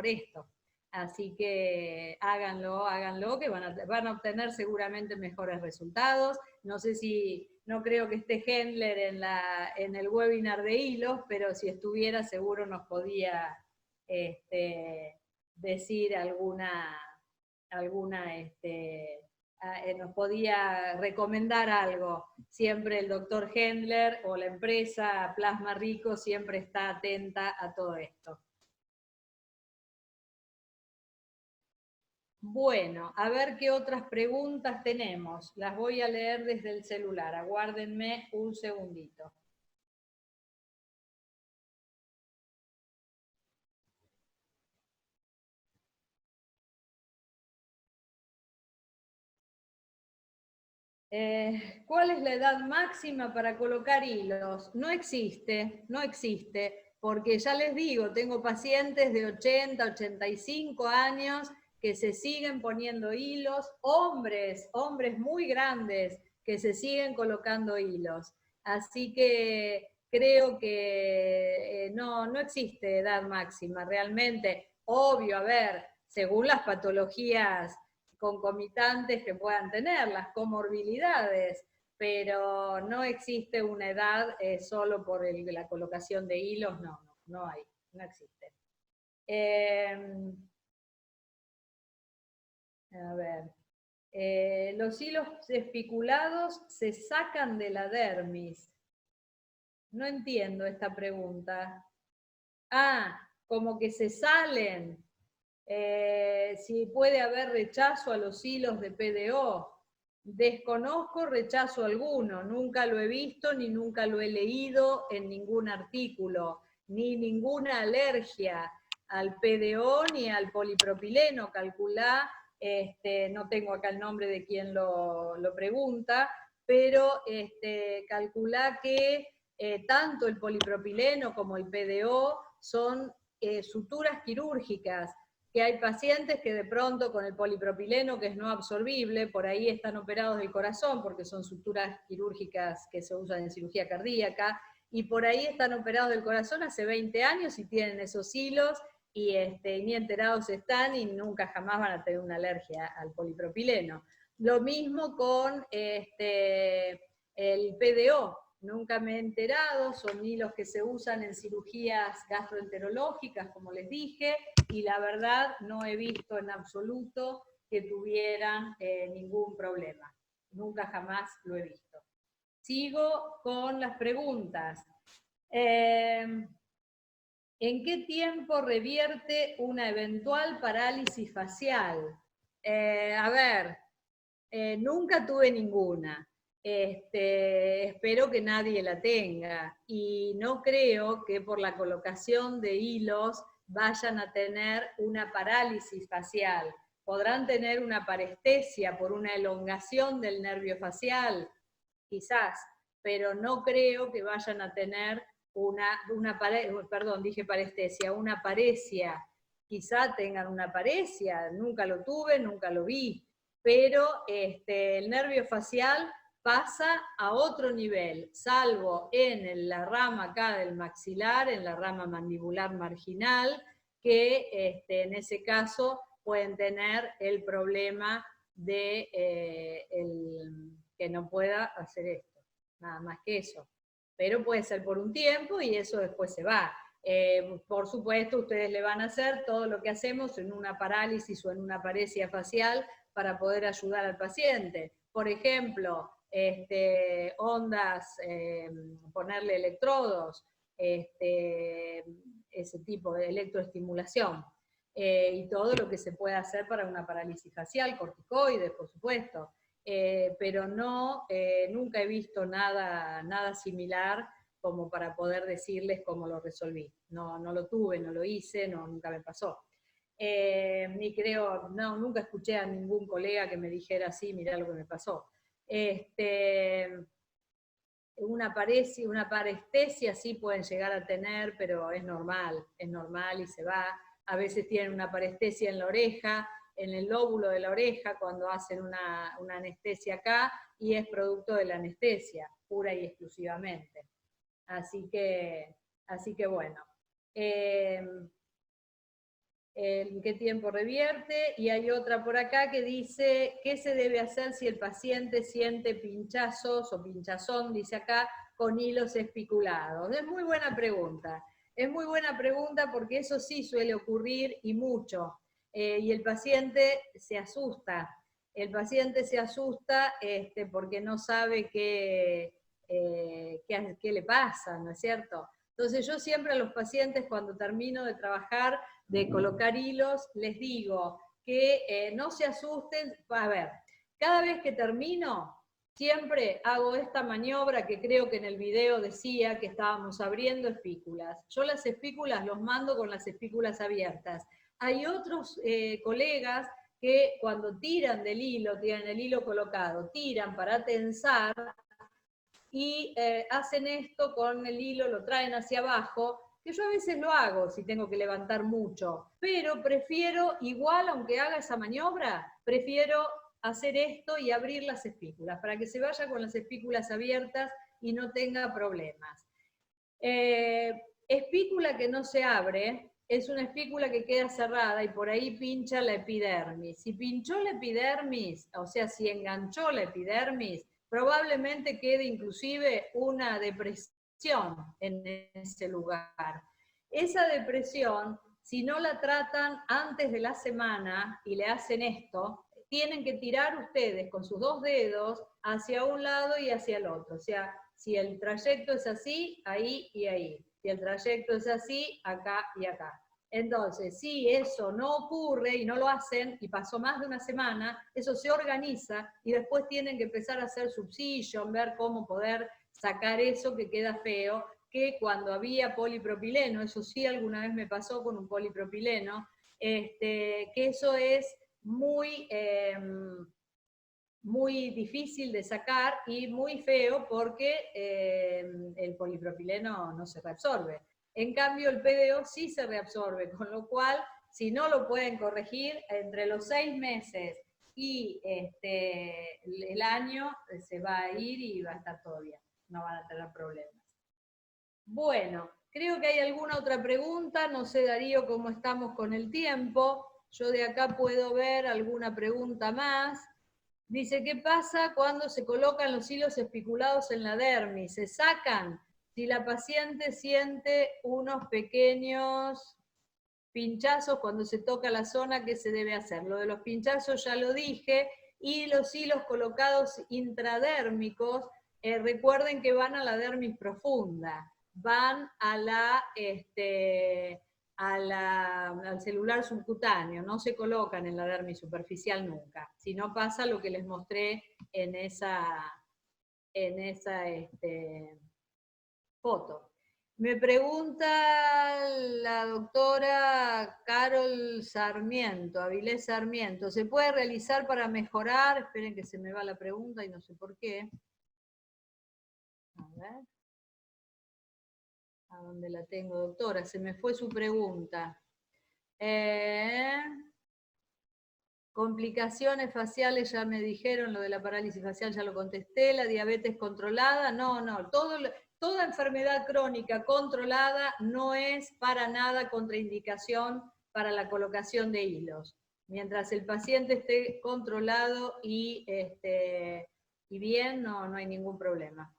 esto. Así que háganlo, que van a obtener seguramente mejores resultados. No sé si, no creo que esté Hendler en el webinar de hilos, pero si estuviera seguro nos podía decir nos podía recomendar algo. Siempre el doctor Hendler o la empresa Plasma Rico siempre está atenta a todo esto. Bueno, a ver qué otras preguntas tenemos. Las voy a leer desde el celular. Aguárdenme un segundito. ¿Cuál es la edad máxima para colocar hilos? No existe, porque ya les digo, tengo pacientes de 80, 85 años que se siguen poniendo hilos, hombres muy grandes que se siguen colocando hilos. Así que creo que no existe edad máxima realmente. Obvio, a ver, según las patologías concomitantes que puedan tener, las comorbilidades, pero no existe una edad solo por la colocación de hilos, no hay, no existe. A ver, los hilos espiculados se sacan de la dermis. No entiendo esta pregunta. Ah, como que se salen. Si puede haber rechazo a los hilos de PDO. Desconozco rechazo alguno, nunca lo he visto ni nunca lo he leído en ningún artículo, ni ninguna alergia al PDO ni al polipropileno. Calculá, no tengo acá el nombre de quien lo pregunta, pero calculá que tanto el polipropileno como el PDO son suturas quirúrgicas, que hay pacientes que de pronto con el polipropileno, que es no absorbible, por ahí están operados del corazón, porque son suturas quirúrgicas que se usan en cirugía cardíaca, y por ahí están operados del corazón hace 20 años y tienen esos hilos, y ni enterados están y nunca jamás van a tener una alergia al polipropileno. Lo mismo con el PDO. Nunca me he enterado, son hilos que se usan en cirugías gastroenterológicas, como les dije, y la verdad no he visto en absoluto que tuvieran ningún problema. Nunca jamás lo he visto. Sigo con las preguntas. ¿En qué tiempo revierte una eventual parálisis facial? A ver, nunca tuve ninguna. Espero que nadie la tenga y no creo que por la colocación de hilos vayan a tener una parálisis facial. Podrán tener una parestesia por una elongación del nervio facial, quizás, pero no creo que vayan a tener una paresia. Quizá tengan una paresia, nunca lo tuve, nunca lo vi, pero el nervio facial pasa a otro nivel, salvo en la rama acá del maxilar, en la rama mandibular marginal, que en ese caso pueden tener el problema de que no pueda hacer esto, nada más que eso. Pero puede ser por un tiempo y eso después se va. Por supuesto, ustedes le van a hacer todo lo que hacemos en una parálisis o en una paresia facial para poder ayudar al paciente. Por ejemplo, ondas, ponerle electrodos, ese tipo de electroestimulación. Y todo lo que se puede hacer para una parálisis facial, corticoides, por supuesto. Pero nunca he visto nada similar como para poder decirles cómo lo resolví. No lo tuve, no lo hice, nunca me pasó. Ni creo, nunca escuché a ningún colega que me dijera así, mirá lo que me pasó. Una parestesia sí pueden llegar a tener, pero es normal y se va. A veces tienen una parestesia en la oreja, en el lóbulo de la oreja, cuando hacen una anestesia acá, y es producto de la anestesia, pura y exclusivamente. Así que bueno. en qué tiempo revierte, y hay otra por acá que dice, ¿qué se debe hacer si el paciente siente pinchazos o pinchazón, dice acá, con hilos espiculados? Es muy buena pregunta. Es muy buena pregunta porque eso sí suele ocurrir y mucho. Y el paciente se asusta. El paciente se asusta porque no sabe qué le pasa, ¿no es cierto? Entonces yo siempre a los pacientes cuando termino de trabajar, de colocar hilos, les digo que no se asusten. A ver, cada vez que termino, siempre hago esta maniobra que creo que en el video decía que estábamos abriendo espículas. Yo las espículas los mando con las espículas abiertas. Hay otros colegas que cuando tiran del hilo, tienen el hilo colocado, tiran para tensar y hacen esto con el hilo, lo traen hacia abajo, que yo a veces lo hago si tengo que levantar mucho, pero prefiero, igual aunque haga esa maniobra, prefiero hacer esto y abrir las espículas, para que se vaya con las espículas abiertas y no tenga problemas. Espícula que no se abre es una espícula que queda cerrada y por ahí pincha la epidermis. Si pinchó la epidermis, o sea, si enganchó la epidermis, probablemente quede inclusive una depresión en ese lugar. Esa depresión, si no la tratan antes de la semana y le hacen esto, tienen que tirar ustedes con sus dos dedos hacia un lado y hacia el otro. O sea, si el trayecto es así, ahí y ahí. Si el trayecto es así, acá y acá. Entonces, si eso no ocurre y no lo hacen, y pasó más de una semana, eso se organiza y después tienen que empezar a hacer subcision, ver cómo poder sacar eso que queda feo, que cuando había polipropileno, eso sí alguna vez me pasó con un polipropileno, que eso es muy, muy difícil de sacar y muy feo porque el polipropileno no se reabsorbe. En cambio, el PDO sí se reabsorbe, con lo cual, si no lo pueden corregir, entre los 6 meses y el año se va a ir y va a estar todo bien, no van a tener problemas. Bueno, creo que hay alguna otra pregunta, no sé Darío cómo estamos con el tiempo, yo de acá puedo ver alguna pregunta más. Dice, ¿qué pasa cuando se colocan los hilos espiculados en la dermis? ¿Se sacan? Si la paciente siente unos pequeños pinchazos cuando se toca la zona, ¿qué se debe hacer? Lo de los pinchazos ya lo dije, y los hilos colocados intradérmicos, recuerden que van a la dermis profunda, van a al celular subcutáneo, no se colocan en la dermis superficial nunca, si no pasa lo que les mostré en esa foto. Me pregunta la doctora Carol Sarmiento, Avilés Sarmiento, ¿se puede realizar para mejorar? Esperen que se me va la pregunta y no sé por qué. A ver. ¿A dónde la tengo, doctora? Se me fue su pregunta. Complicaciones faciales, ya me dijeron, lo de la parálisis facial ya lo contesté, la diabetes controlada, no, toda enfermedad crónica controlada no es para nada contraindicación para la colocación de hilos. Mientras el paciente esté controlado y bien, no hay ningún problema.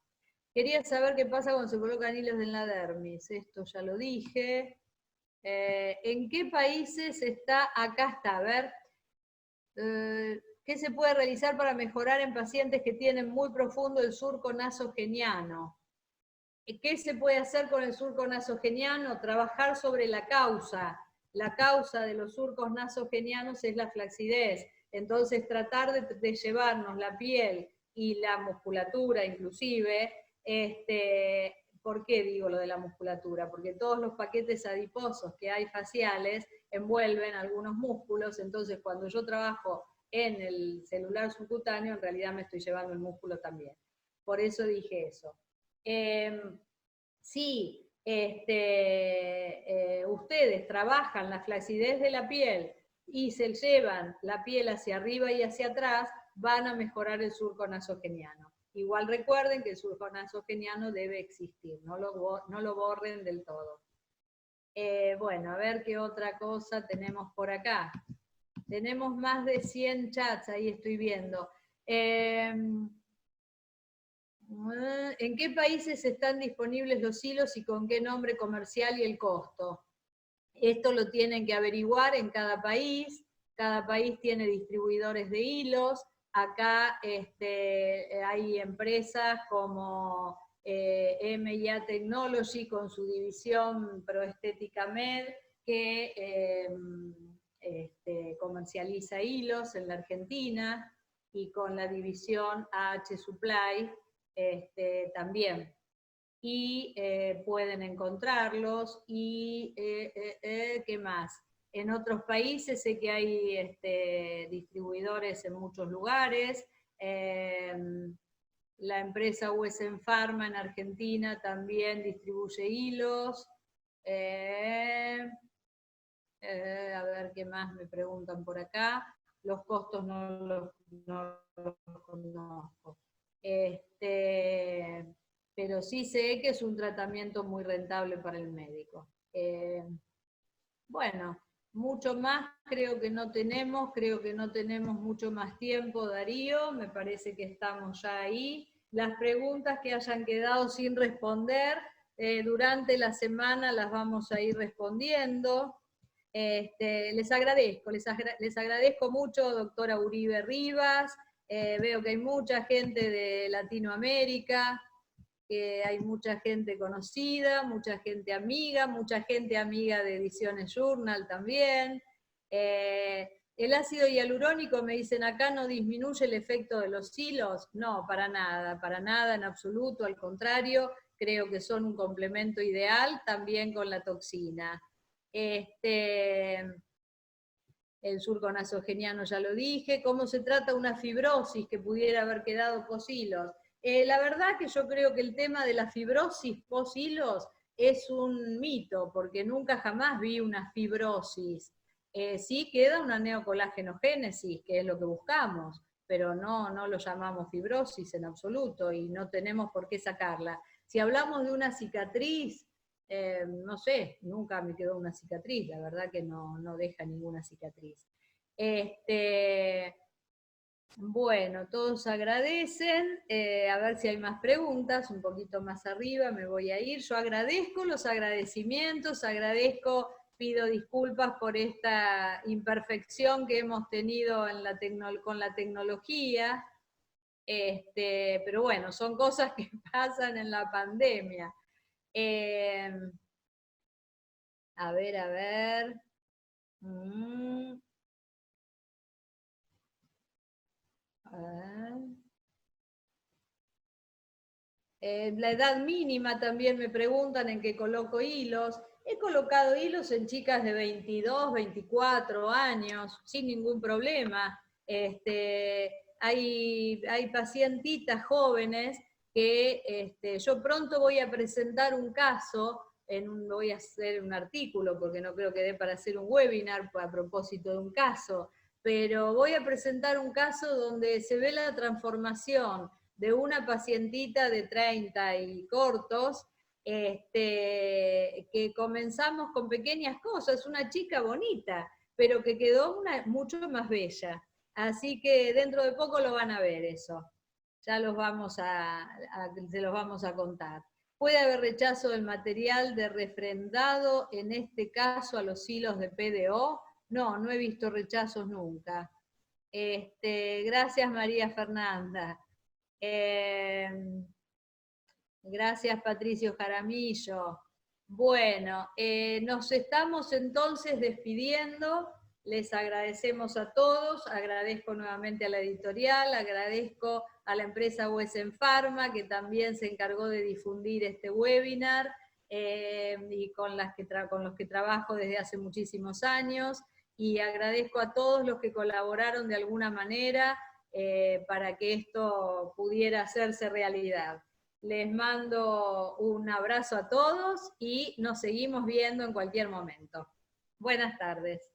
Quería saber qué pasa cuando se colocan hilos en la dermis, esto ya lo dije. ¿En qué países está? Acá está, a ver. ¿Qué se puede realizar para mejorar en pacientes que tienen muy profundo el surco nasogeniano? ¿Qué se puede hacer con el surco nasogeniano? Trabajar sobre la causa. La causa de los surcos nasogenianos es la flacidez. Entonces, tratar de llevarnos la piel y la musculatura inclusive, ¿por qué digo lo de la musculatura? Porque todos los paquetes adiposos que hay faciales envuelven algunos músculos, entonces cuando yo trabajo en el celular subcutáneo, en realidad me estoy llevando el músculo también. Por eso dije eso. Si ustedes trabajan la flacidez de la piel y se llevan la piel hacia arriba y hacia atrás, van a mejorar el surco nasogeniano. Igual recuerden que el surco nasogeniano debe existir, no lo borren del todo. Bueno, a ver qué otra cosa tenemos por acá. Tenemos más de 100 chats, ahí estoy viendo. ¿En qué países están disponibles los hilos y con qué nombre comercial y el costo? Esto lo tienen que averiguar en cada país tiene distribuidores de hilos, acá hay empresas como M&A Technology con su división Proestética Med que comercializa hilos en la Argentina y con la división AH Supply también. Y pueden encontrarlos y ¿qué más? En otros países sé que hay distribuidores en muchos lugares. La empresa Wesen Pharma en Argentina también distribuye hilos. A ver qué más me preguntan por acá. Los costos no los conozco. Pero sí sé que es un tratamiento muy rentable para el médico. Bueno, mucho más creo que no tenemos mucho más tiempo, Darío, me parece que estamos ya ahí. Las preguntas que hayan quedado sin responder, durante la semana las vamos a ir respondiendo. Les agradezco mucho, doctora Uribe Rivas, veo que hay mucha gente de Latinoamérica, que hay mucha gente conocida, mucha gente amiga de Ediciones Journal también. El ácido hialurónico, me dicen acá, no disminuye el efecto de los hilos. No, para nada, en absoluto, al contrario, creo que son un complemento ideal también con la toxina. El surconasogeniano ya lo dije. ¿Cómo se trata una fibrosis que pudiera haber quedado post-hilos? La verdad que yo creo que el tema de la fibrosis post-hilos es un mito, porque nunca jamás vi una fibrosis. Sí queda una neocolágenogénesis, que es lo que buscamos, pero no lo llamamos fibrosis en absoluto y no tenemos por qué sacarla. Si hablamos de una cicatriz, no sé, nunca me quedó una cicatriz, la verdad que no deja ninguna cicatriz. Bueno, todos agradecen, a ver si hay más preguntas, un poquito más arriba me voy a ir. Yo agradezco los agradecimientos, pido disculpas por esta imperfección que hemos tenido con la tecnología, pero bueno, son cosas que pasan en la pandemia. A ver. La edad mínima también me preguntan en qué coloco hilos. He colocado hilos en chicas de 22, 24 años, sin ningún problema. Hay pacientitas jóvenes que yo pronto voy a presentar un caso, voy a hacer un artículo, porque no creo que dé para hacer un webinar a propósito de un caso, pero voy a presentar un caso donde se ve la transformación de una pacientita de 30 y cortos, que comenzamos con pequeñas cosas, una chica bonita, pero que quedó mucho más bella. Así que dentro de poco lo van a ver eso. Ya se los vamos a contar. ¿Puede haber rechazo del material de refrendado, en este caso a los hilos de PDO? No he visto rechazos nunca. Gracias, María Fernanda. Gracias, Patricio Jaramillo. Bueno, nos estamos entonces despidiendo. Les agradecemos a todos, agradezco nuevamente a la editorial, agradezco a la empresa Wesen Pharma, que también se encargó de difundir este webinar, y con los que trabajo desde hace muchísimos años, y agradezco a todos los que colaboraron de alguna manera para que esto pudiera hacerse realidad. Les mando un abrazo a todos y nos seguimos viendo en cualquier momento. Buenas tardes.